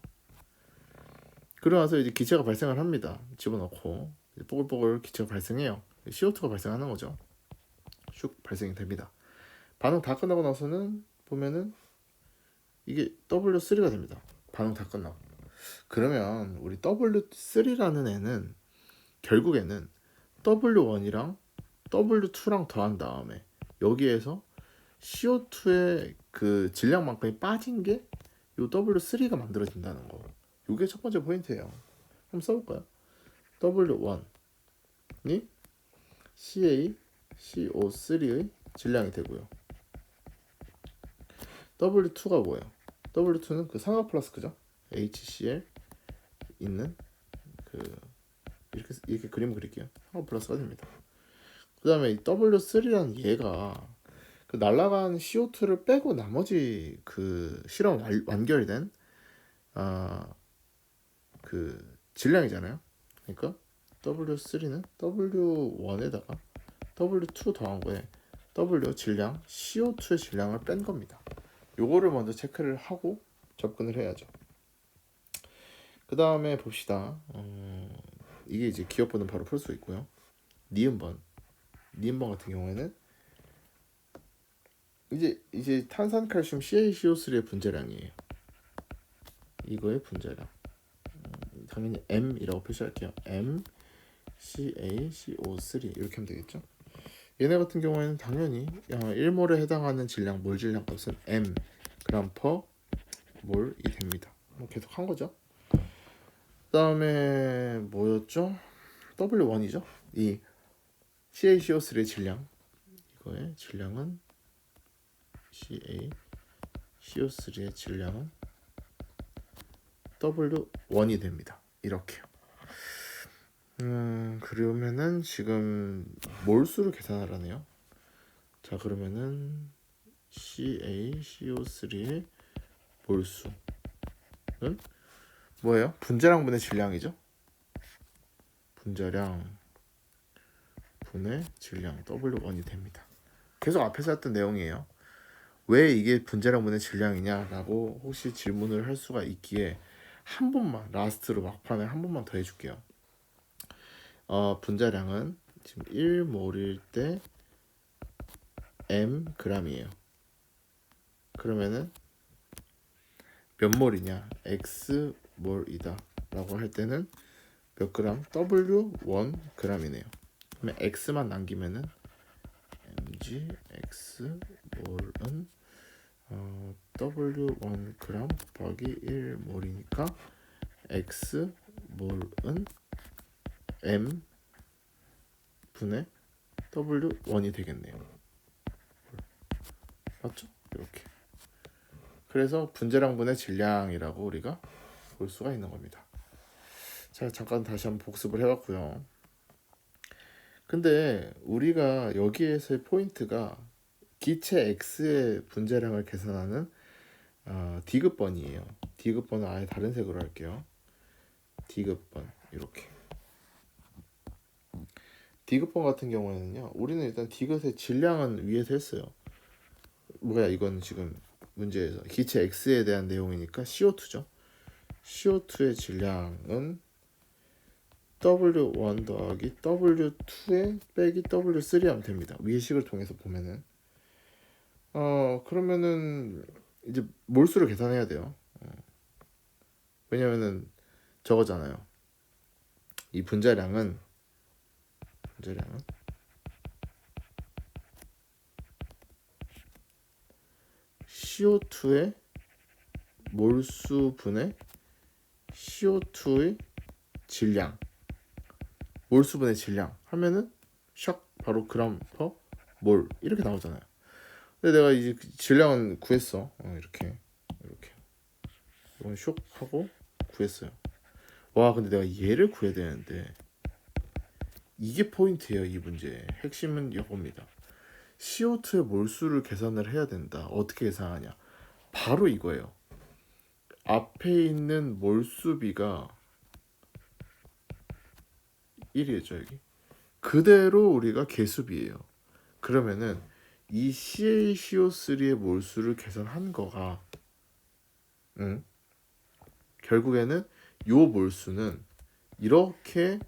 그러고 나서 이제 기체가 발생을 합니다. 집어넣고 뽀글뽀글 기체가 발생해요. CO2가 발생하는 거죠. 슉 발생이 됩니다. 반응 다 끝나고 나서는 보면은 이게 W3가 됩니다. 반응 다 끝나고. 그러면 우리 W3라는 애는 결국에는 W1이랑 W2랑 더한 다음에 여기에서 CO2의 그 질량만큼이 빠진 게 요 W3가 만들어진다는 거. 요게 첫 번째 포인트예요. 한번 써볼까요? W1이 CaCO3의 질량이 되고요. W2가 뭐예요? W2는 그 삼각 플라스크죠. HCl 있는 그 이렇게 그림 그릴게요. 삼각 플러스가 됩니다. 그 다음에 이 W3라는 얘가 그 날아간 CO2를 빼고 나머지 그 실험 완결된 그 질량이잖아요. 그러니까 W3는 W1에다가 W2 더한 거에 W 질량, CO2의 질량을 뺀 겁니다. 요거를 먼저 체크를 하고 접근을 해야죠. 그 다음에 봅시다. 이게 이제 기억번호 바로 풀 수 있고요. 니은번 같은 경우에는 이제 탄산칼슘 CaCO3의 분자량이에요. 이거의 분자량. 당연히 M이라고 표시할게요. M CaCO3 이렇게 하면 되겠죠. 얘네 같은 경우에는 당연히 1몰에 해당하는 질량, 몰 질량 값은 M 그램 퍼 몰이 됩니다. 계속 한 거죠. 그 다음에 뭐였죠? W1이죠. 이 CaCO3의 질량, 이거의 질량은 CaCO3의 질량은 W1이 됩니다. 이렇게요. 그러면은 지금 몰수를 계산하라네요. 자, 그러면은 CaCO3의 몰수는 뭐예요? 분자량 분의 질량이죠. 분자량 분의 질량 W1이 됩니다. 계속 앞에서 했던 내용이에요. 왜 이게 분자량 분의 질량이냐라고 혹시 질문을 할 수가 있기에 한 번만 라스트로 막판에 한 번만 더 해줄게요. 분자량은 지금 1몰일 때 m g이에요. 그러면은 몇 몰이냐? x 몰이다 라고 할 때는 몇 그램? W1 g이네요. 그러면 x만 남기면은 mg x 몰은 W1 g 곱하기 1몰이니까 x 몰은 m 분의 W1이 되겠네요. 맞죠? 이렇게. 그래서 분자량 분의 질량이라고 우리가 볼 수가 있는 겁니다. 자, 잠깐 다시 한번 복습을 해봤고요. 근데 우리가 여기에서의 포인트가 기체 X의 분자량을 계산하는 디귿번이에요. 디귿번은 아예 다른 색으로 할게요. 디귿번 이렇게. 디귿번 같은 경우에는요, 우리는 일단 디귿의 질량은 위에서 했어요. 뭐야, 이건 지금 문제에서 기체 X에 대한 내용이니까 CO2죠. CO2의 질량은 W1 더하기 W2에 빼기 W3 하면 됩니다. 위의 식을 통해서 보면은 그러면은 이제 몰수를 계산해야 돼요. 왜냐면은 저거잖아요. 이 분자량은 CO2의 몰수분의 CO2의 질량, 몰수분의 질량 하면은 샥 바로 그램 퍼 몰 이렇게 나오잖아요. 근데 내가 이제 질량은 구했어. 이렇게 이건 쇽 하고 구했어요. 와, 근데 내가 얘를 구해야 되는데 이게 포인트예요. 이 문제의 핵심은 이겁니다. CO2의 몰수를 계산을 해야 된다. 어떻게 계산하냐? 바로 이거예요. 앞에 있는 몰수비가 1이죠, 여기. 그대로 우리가 계수비예요. 그러면은 이 CaCO3의 몰수를 계산한 거가 결국에는 요 몰수는 이렇게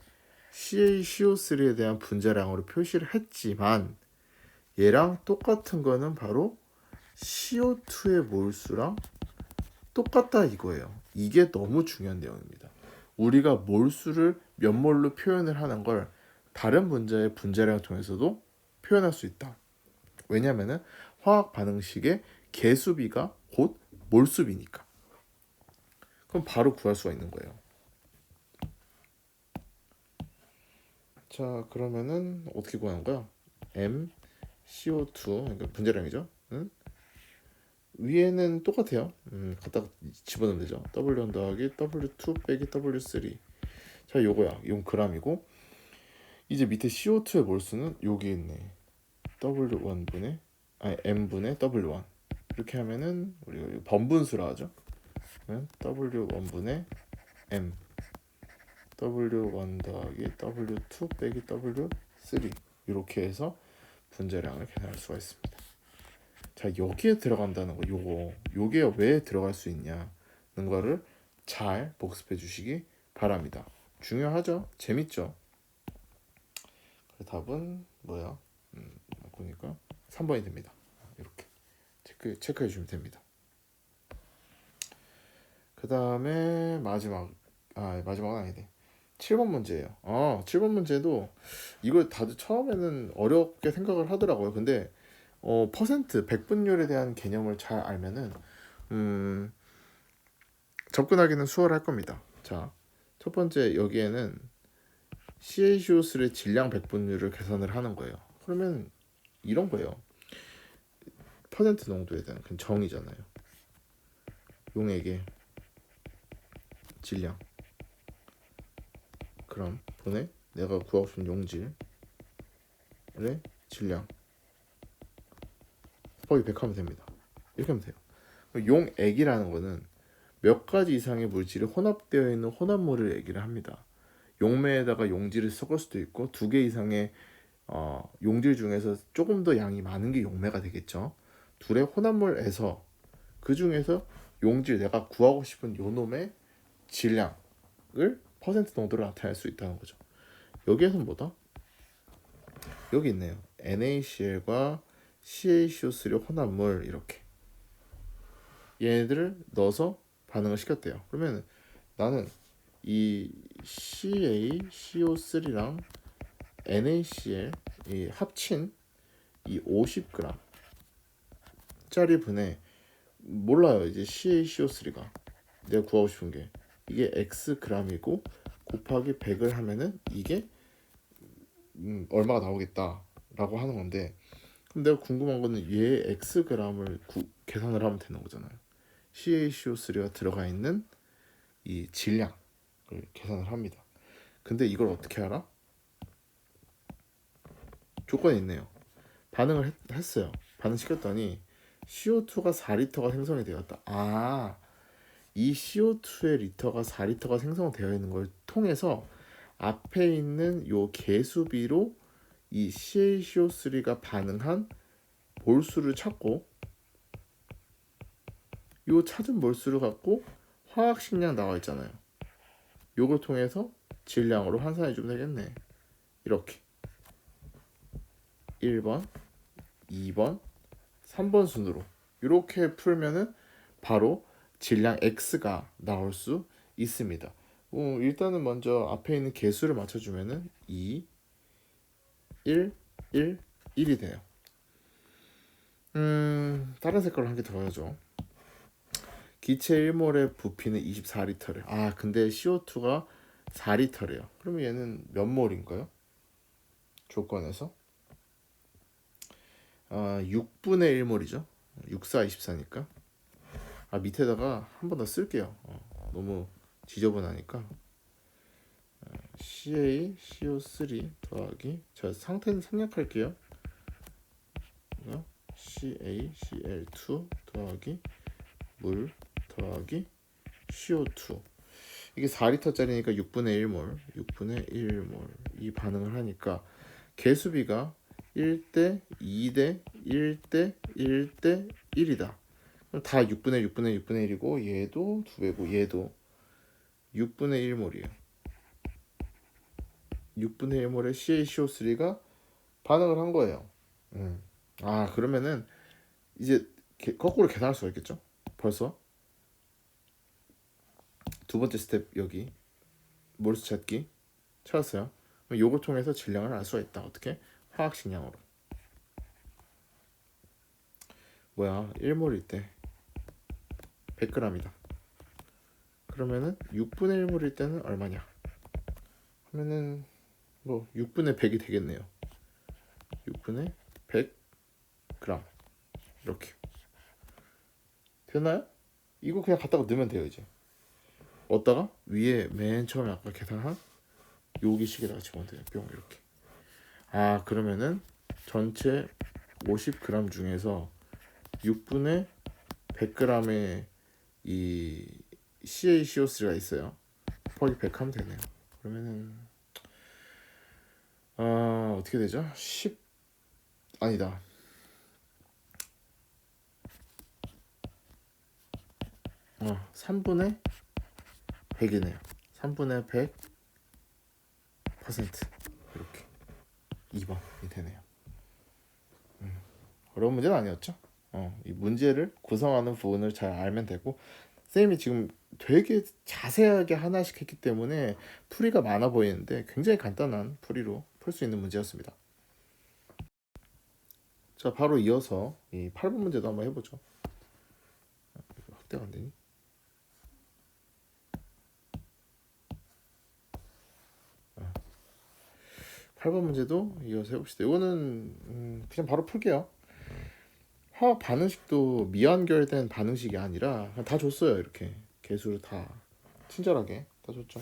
CaCO3에 대한 분자량으로 표시를 했지만 얘랑 똑같은 거는 바로 CO2의 몰수랑 똑같다 이거예요. 이게 너무 중요한 내용입니다. 우리가 몰수를 몇 몰로 표현을 하는 걸 다른 분자의 분자량을 통해서도 표현할 수 있다. 왜냐면은 화학 반응식의 계수비가 곧 몰수비니까. 그럼 바로 구할 수가 있는 거예요. 자, 그러면은 어떻게 구하는 거야? M CO2 그러니까 분자량이죠. 위에는 똑같아요. 갖다 집어넣으면 되죠. W1 더하기 W2 빼기 W3. 자, 요거야. 이건 g이고 이제 밑에 CO2의 몰수는 여기 있네. W1분의 M분의 W1 이렇게 하면은 우리가 번분수라 하죠. 그러면 W1분의 M W1 더하기 W2 빼기 W3 이렇게 해서 분자량을 계산할 수가 있습니다. 자, 여기에 들어간다는 거 요게 왜 들어갈 수 있냐는 거를 잘 복습해 주시기 바랍니다. 중요하죠? 재밌죠? 답은 뭐야? 보니까 3번이 됩니다. 이렇게 체크해 주시면 됩니다. 그 다음에 마지막은 아니네. 7번 문제예요. 7번 문제도 이걸 다들 처음에는 어렵게 생각을 하더라고요. 근데 퍼센트, 백분율에 대한 개념을 잘 알면은 접근하기는 수월할 겁니다. 자, 첫 번째 여기에는 CaCO3의 질량 백분율을 계산을 하는 거예요. 그러면 이런 거예요. 퍼센트 농도에 대한 그 정의잖아요. 용액의 질량 그럼 분의 내가 구하고 싶은 용질의 질량 곱하기 100 하면 됩니다. 이렇게 하면 돼요. 용액이라는 거는 몇 가지 이상의 물질이 혼합되어 있는 혼합물을 얘기를 합니다. 용매에다가 용질을 섞을 수도 있고 2개 이상의 용질 중에서 조금 더 양이 많은 게 용매가 되겠죠. 둘의 혼합물에서 그 중에서 용질 내가 구하고 싶은 요놈의 질량을 퍼센트 농도로 나타낼 수 있다는 거죠. 여기에서는 뭐다? 여기 있네요. NaCl과 CaCO3 혼합물 이렇게 얘네들을 넣어서 반응을 시켰대요. 그러면 나는 이 CaCO3랑 NaCl 이 합친 이 50g 짜리 분에 몰라요. 이제 CaCO3가 내가 구하고 싶은 게 이게 x g이고 곱하기 100을 하면은 이게 얼마가 나오겠다라고 하는 건데 그럼 내가 궁금한 거는 얘 x g을 계산을 하면 되는 거잖아요. CaCO3가 들어가 있는 이 질량을 계산을 합니다. 근데 이걸 어떻게 알아? 조건이 있네요. 반응을 했어요. 반응시켰더니 CO2가 4리터가 생성이 되었다. 이 CO2의 리터가 4리터가 생성되어 있는 걸 통해서 앞에 있는 요 계수비로 이 CaCO3가 반응한 몰수를 찾고 요 찾은 몰수를 갖고 화학식량 나와 있잖아요. 요걸 통해서 질량으로 환산해 주면 되겠네. 이렇게 1번, 2번, 3번 순으로 이렇게 풀면은 바로 질량 x가 나올 수 있습니다. 일단은 먼저 앞에 있는 개수를 맞춰주면은 2, 1, 1, 1이 돼요. 다른 색깔로 한 개 더 해줘. 기체 1몰의 부피는 24리터래. 아, 근데 CO2가 4리터래요. 그러면 얘는 몇 몰인가요? 조건에서 6분의 1몰이죠. 6, 4, 24니까. 밑에다가 한 번 더 쓸게요. 너무 지저분하니까. CaCO3 더하기, 자, 상태는 생략할게요. CaCl2 더하기 물 더하기 CO2. 이게 4리터짜리니까 6분의 1몰, 6분의 1몰. 이 반응을 하니까 개수비가 1대 2대 1대 1대 1이다. 그럼 다 6분의 6분의 6분의 1이고 얘도 2배고 얘도 6분의 1몰이에요. 6분의 1몰의 CaCO3가 반응을 한 거예요. 그러면은 이제 거꾸로 계산할 수가 있겠죠? 벌써 두 번째 스텝 여기 몰수 찾기 찾았어요. 그럼 요걸 통해서 질량을 알 수가 있다. 어떻게? 화학식량으로. 뭐야? 1몰일 때 100g이다. 그러면은 6분의 1몰일 때는 얼마냐? 하면은 뭐 6분의 100이 되겠네요. 6분의 100g 이렇게 되나요? 이거 그냥 갖다가 넣으면 돼요. 이제 얻다가 위에 맨 처음에 아까 계산한 여기식에다가 집어넣으면 돼요. 뿅 이렇게. 그러면은 전체 50g 중에서 6분의 100g의 이 CaCO3가 있어요. 곱하기 100 하면 되네요. 그러면은 어떻게 되죠? 10 아니다. 3분의 100이네요. 3분의 100% 이렇게 2번이 되네요. 어려운 문제는 아니었죠? 이 문제를 구성하는 부분을 잘 알면 되고, 쌤이 지금 되게 자세하게 하나씩 했기 때문에 풀이가 많아 보이는데 굉장히 간단한 풀이로 풀 수 있는 문제였습니다. 자, 바로 이어서 이 8번 문제도 한번 해보죠. 확대가 안 되니? 8번 문제도 이어서 해봅시다. 이거는 그냥 바로 풀게요. 화학 반응식도 미완결된 반응식이 아니라 그냥 다 줬어요. 이렇게 개수를 다 친절하게 다 줬죠.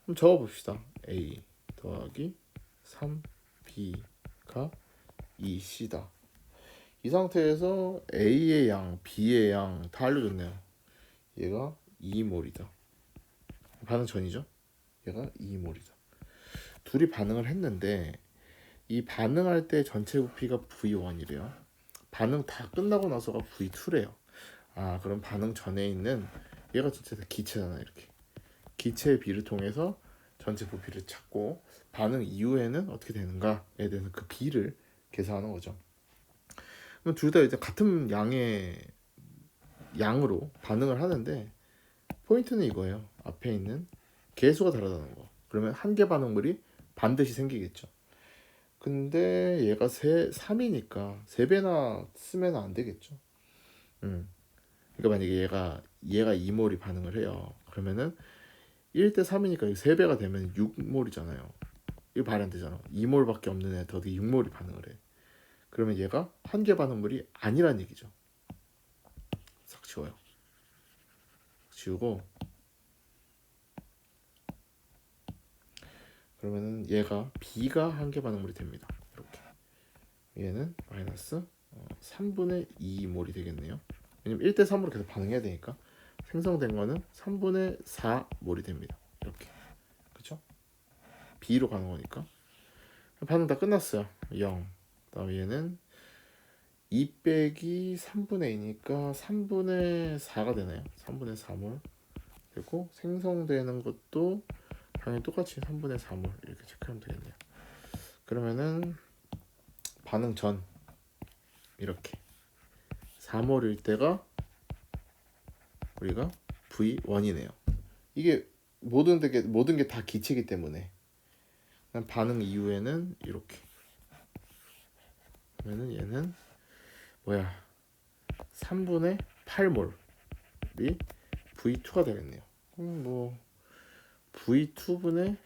그럼 적어봅시다. A 더하기 3B가 2C다. 이 상태에서 A의 양, B의 양 다 알려줬네요. 얘가 2몰이다. 반응 전이죠. 얘가 2몰이다. 둘이 반응을 했는데 이 반응할 때 전체 부피가 V1이래요. 반응 다 끝나고 나서가 V2래요. 그럼 반응 전에 있는 얘가 진짜 기체잖아. 이렇게 기체의 비를 통해서 전체 부피를 찾고 반응 이후에는 어떻게 되는가에 대해서 그 비를 계산하는 거죠. 그럼 둘 다 이제 같은 양으로 반응을 하는데 포인트는 이거예요. 앞에 있는 개수가 다르다는 거. 그러면 한 개 반응물이 반드시 생기겠죠. 근데 얘가 3이니까 3배나 쓰면 안 되겠죠. 그러니까 만약에 얘가 2몰이 반응을 해요. 그러면은 1대 3이니까 3배가 되면 6몰이잖아요. 이거 말이 안 되잖아. 2몰밖에 없는 애 더디 6몰이 반응을 해. 그러면 얘가 한 개 반응물이 아니란 얘기죠. 싹 지워요. 지우고 그러면은 얘가 B가 한 개 반응물이 됩니다. 이렇게 얘는 마이너스 3분의 2몰이 되겠네요. 왜냐면 1대 3으로 계속 반응해야 되니까 생성된 거는 3분의 4몰이 됩니다. 이렇게 그쵸? B로 가는 거니까 반응 다 끝났어요. 0. 그다음 얘는 2 빼기 3분의 2니까 3분의 4가 되나요? 3분의 4몰 되고 생성되는 것도 당연히 똑같이 3분의 4몰 이렇게 체크하면 되겠네요. 그러면은 반응 전 이렇게 4몰일 때가 우리가 V1이네요. 이게 모든 게 다 기체이기 때문에 반응 이후에는 이렇게 그러면은 얘는 뭐야 3분의 8몰이 V2가 되겠네요. 뭐 V2분의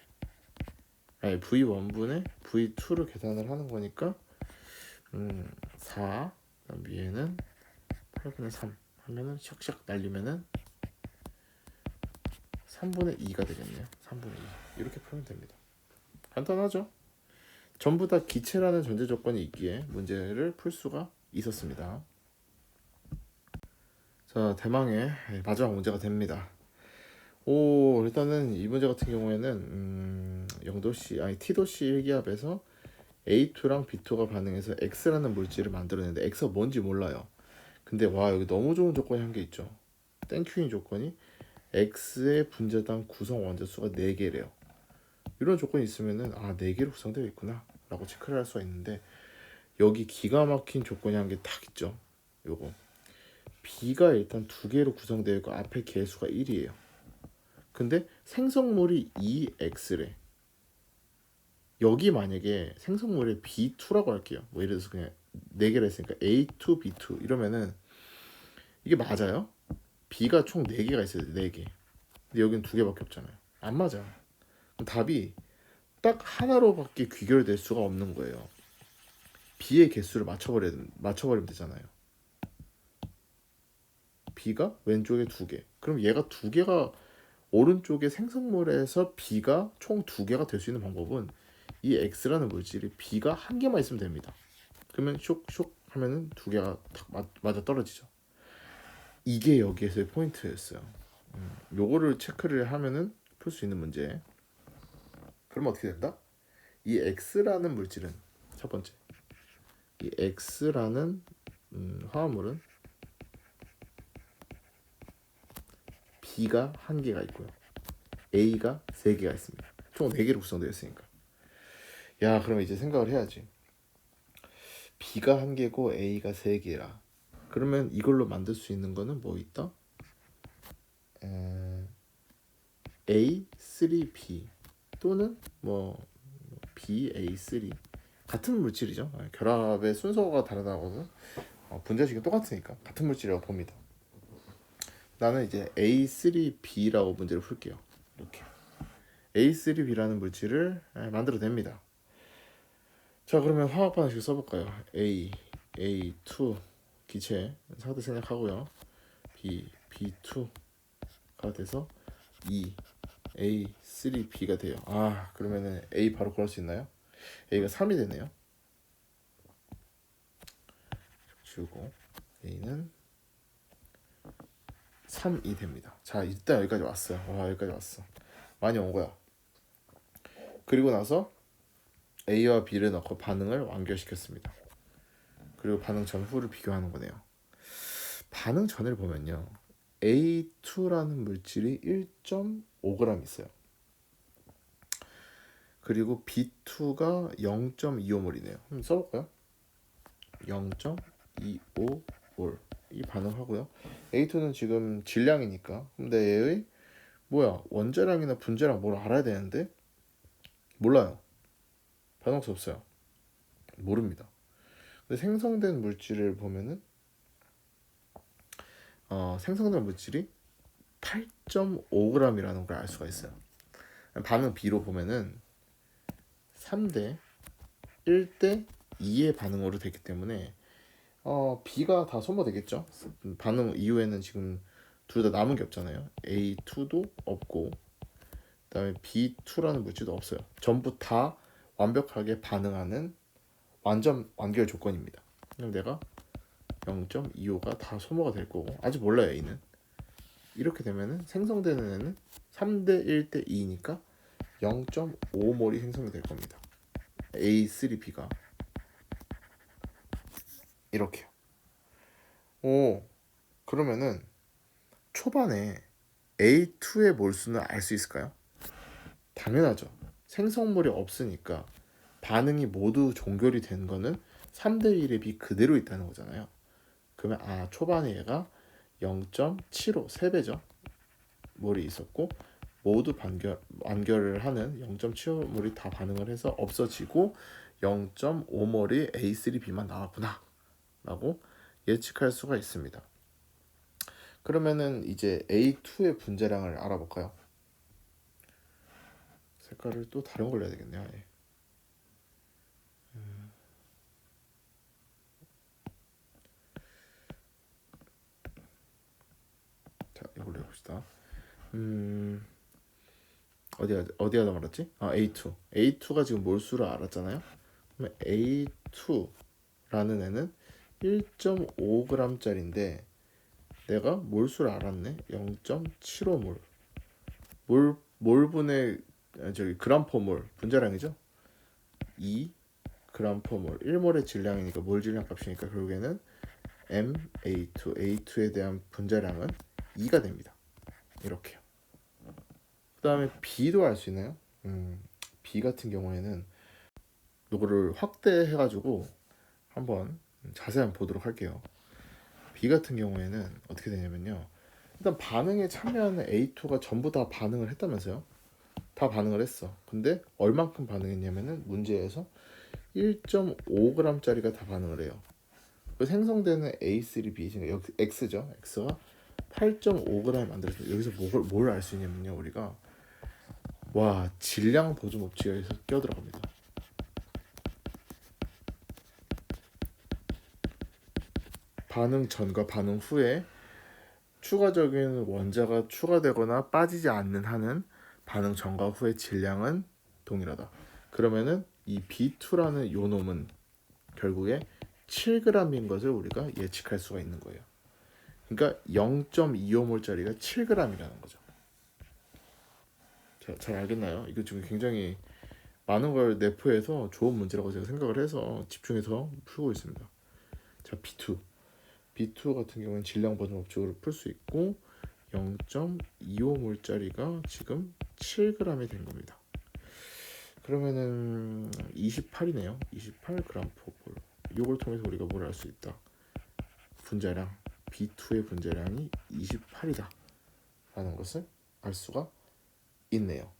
아니 V1분의 V2를 계산을 하는 거니까 4 그다음 위에는 8분의 3 하면은 샥샥 날리면은 3분의 2가 되겠네요. 3분의 2 이렇게 풀면 됩니다. 간단하죠? 전부 다 기체라는 전제 조건이 있기에 문제를 풀 수가 있었습니다. 자, 대망의 마지막 문제가 됩니다. 일단은 이 문제 같은 경우에는 영도씨 아니 T도씨 일기압에서 A2랑 B2가 반응해서 X라는 물질을 만들어내는데 X가 뭔지 몰라요. 근데 와 여기 너무 좋은 조건이 한 개 있죠. 땡큐인 조건이 X의 분자당 구성 원자수가 4개래요. 이런 조건이 있으면은 4개로 구성되어 있구나 라고 체크를 할 수가 있는데 여기 기가 막힌 조건이 한 개 딱 있죠. 요거 B가 일단 2개로 구성되어 있고 앞에 개수가 1이에요. 근데 생성물이 2X래. 여기 만약에 생성물의 B2라고 할게요. 뭐 예를 들어서 그냥 4개를 했으니까 A2, B2 이러면은 이게 맞아요? B가 총 4개가 있어요. 4개. 근데 여기는 2개밖에 없잖아요. 안 맞아. 답이 딱 하나로밖에 귀결될 수가 없는 거예요. B의 개수를 맞춰버리면 되잖아요. B가 왼쪽에 2개. 그럼 얘가 2개가 오른쪽에 생성물에서 B가 총 2개가 될 수 있는 방법은 이 X라는 물질이 B가 1개만 있으면 됩니다. 그러면 쇽쇽 하면은 2개가 딱 맞아 떨어지죠. 이게 여기에서의 포인트였어요. 요거를 체크를 하면은 풀 수 있는 문제. 그럼 어떻게 된다? 이 X라는 물질은 첫 번째 이 X라는 화합물은 B가 1개가 있고요. A가 3개가 있습니다. 총 4개로 구성되어 있으니까. 야, 그러면 이제 생각을 해야지. B가 1개고 A가 3개라. 그러면 이걸로 만들 수 있는 거는 뭐 있다? A3B 또는 뭐 BA3 같은 물질이죠. 결합의 순서가 다르다고는 분자식이 똑같으니까 같은 물질이라고 봅니다. 나는 이제 A3B라고 문제를 풀게요. 이렇게 A3B라는 물질을 만들어냅니다. 자, 그러면 화학 반응식 써볼까요? A2 기체 상태 생략하고요. B2가 돼서 A3B가 돼요. 그러면은 A 바로 구할 수 있나요? A가 3이 되네요. 지우고 A는 3이 됩니다. 자, 일단 여기까지 왔어요. 여기까지 왔어. 많이 온 거야. 그리고 나서 A와 B를 넣고 반응을 완결시켰습니다. 그리고 반응 전후를 비교하는 거네요. 반응 전을 보면요. A2라는 물질이 1.5g 있어요. 그리고 B2가 0.25몰이네요. 한번 써볼까요? 0.25몰 이 반응하고요. A2는 지금 질량이니까 근데 얘의 원자량이나 분자량 뭘 알아야 되는데 몰라요. 반응수 없어요. 모릅니다. 근데 생성된 물질을 보면은 생성된 물질이 8.5g이라는 걸 알 수가 있어요. 반응 B로 보면은 3대 1대 2의 반응으로 되기 때문에 B가 다 소모되겠죠. 반응 이후에는 지금 둘 다 남은 게 없잖아요. A2도 없고 그다음에 B2라는 물질도 없어요. 전부 다 완벽하게 반응하는 완전 완결 조건입니다. 그럼 내가 0.25가 다 소모가 될 거고 아직 몰라요. A는 이렇게 되면은 생성되는 애는 3대 1대 2니까 0.5몰이 생성이 될 겁니다. A3B가 이렇게요. 그러면은 초반에 A2의 몰수는 알 수 있을까요? 당연하죠. 생성물이 없으니까 반응이 모두 종결이 된 거는 3대 1의 비 그대로 있다는 거잖아요. 그러면 초반에 얘가 0.75 3배죠. 몰이 있었고 모두 완결을 하는 0.75몰이 다 반응을 해서 없어지고 0.5몰이 A3B만 나왔구나 라고 예측할 수가 있습니다. 그러면은 이제 A2의 분자량을 알아볼까요? 색깔을 또 다른 걸로 해야 되겠네요. 예. 자, 이걸로 해봅시다. 어디가 말았지? A2. A2가 지금 몰수를 알았잖아요. 그러면 A2라는 애는 1.5g짜리인데 내가 몰수를 알았네. 0.75몰. 몰분의 그람 퍼몰 분자량이죠. 2 그람 퍼몰. 1몰의 질량이니까 몰 질량 값이니까 결국에는 A2에 대한 분자량은 2가 됩니다. 이렇게요. 그 다음에 B도 알 수 있나요? B 같은 경우에는 이거를 확대해가지고 한번 자세히 한번 보도록 할게요. B 같은 경우에는 어떻게 되냐면요. 일단 반응에 참여하는 A2가 전부 다 반응을 했다면서요? 다 반응을 했어. 근데 얼만큼 반응했냐면은 문제에서 1.5g짜리가 다 반응을 해요. 그 생성되는 A3B 여기 X죠. X가 8.5g 만들어서 여기서 뭘 알 수 있냐면요. 우리가 질량 보존 법칙이 여기서 껴들어갑니다. 반응 전과 반응 후에 추가적인 원자가 추가되거나 빠지지 않는 한은 반응 전과 후의 질량은 동일하다. 그러면은 이 B2라는 요놈은 결국에 7g인 것을 우리가 예측할 수가 있는 거예요. 그러니까 0.25몰짜리가 7g이라는 거죠. 잘 알겠나요? 이거 지금 굉장히 많은 걸 내포해서 좋은 문제라고 제가 생각을 해서 집중해서 풀고 있습니다. 자, B2 같은 경우는 질량 보존 법칙으로 풀 수 있고 0.25몰짜리가 지금 7g이 된 겁니다. 그러면은 28이네요. 28g/몰. 이걸 통해서 우리가 뭘 알 수 있다. 분자량 B2의 분자량이 28이다 라는 것을 알 수가 있네요.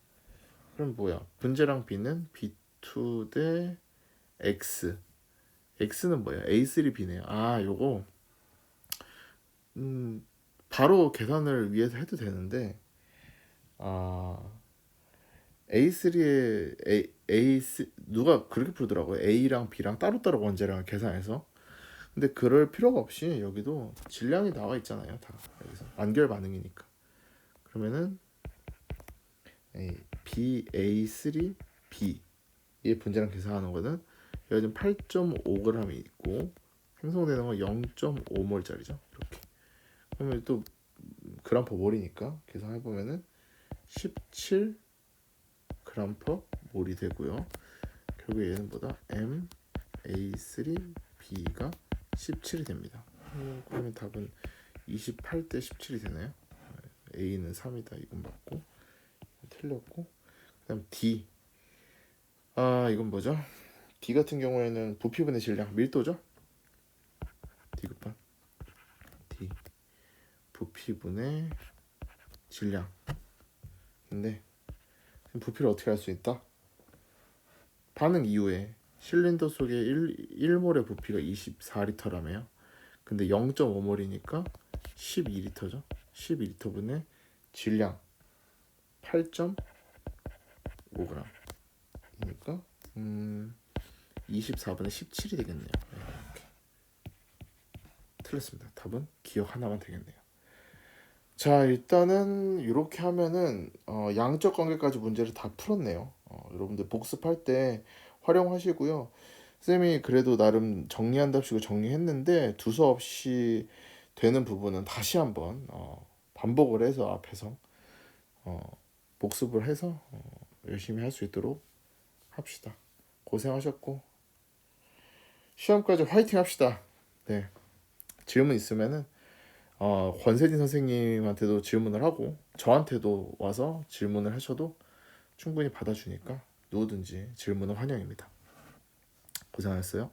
그럼 뭐야? 분자량 B는 B2 대 X. X는 뭐야? A3B네요. 요거 바로 계산을 위해서 해도 되는데 A3의 A 누가 그렇게 부르더라고요. A랑 B랑 따로따로 원자량을 계산해서. 근데 그럴 필요가 없이 여기도 질량이 나와 있잖아요. 다 여기서 완결 반응이니까. 그러면은 BA3B의 분자량 계산하는 거는 여기 지금 8.5g이 있고 생성되는 건 0.5몰짜리죠. 이렇게. 그러면 또 그램 퍼 몰이니까 계산해 보면은 17 그램 퍼 몰이 되고요. 결국 얘는 보다 MA3B가 17이 됩니다. 그러면 답은 28 대 17이 되나요? A는 3이다. 이건 맞고 틀렸고. 그다음 D. 이건 뭐죠? D 같은 경우에는 부피분의 질량 밀도죠. D급반 D 부피분의 질량. 근데 부피를 어떻게 할 수 있다? 반응 이후에 실린더 속에 1몰의 부피가 24리터라며요. 근데 0.5몰이니까 12리터죠. 12리터분의 질량 8.5g이니까 24분의 17이 되겠네요. 이렇게. 틀렸습니다. 답은 기억 하나만 되겠네요. 자, 일단은 이렇게 하면은 양적 관계까지 문제를 다 풀었네요. 여러분들 복습할 때 활용하시고요. 쌤이 그래도 나름 정리한답시고 정리했는데 두서없이 되는 부분은 다시 한번 반복을 해서 앞에서 복습을 해서 열심히 할 수 있도록 합시다. 고생하셨고 시험까지 화이팅 합시다. 네, 질문 있으면은 권세진 선생님한테도 질문을 하고 저한테도 와서 질문을 하셔도 충분히 받아주니까 누구든지 질문은 환영입니다. 고생하셨어요.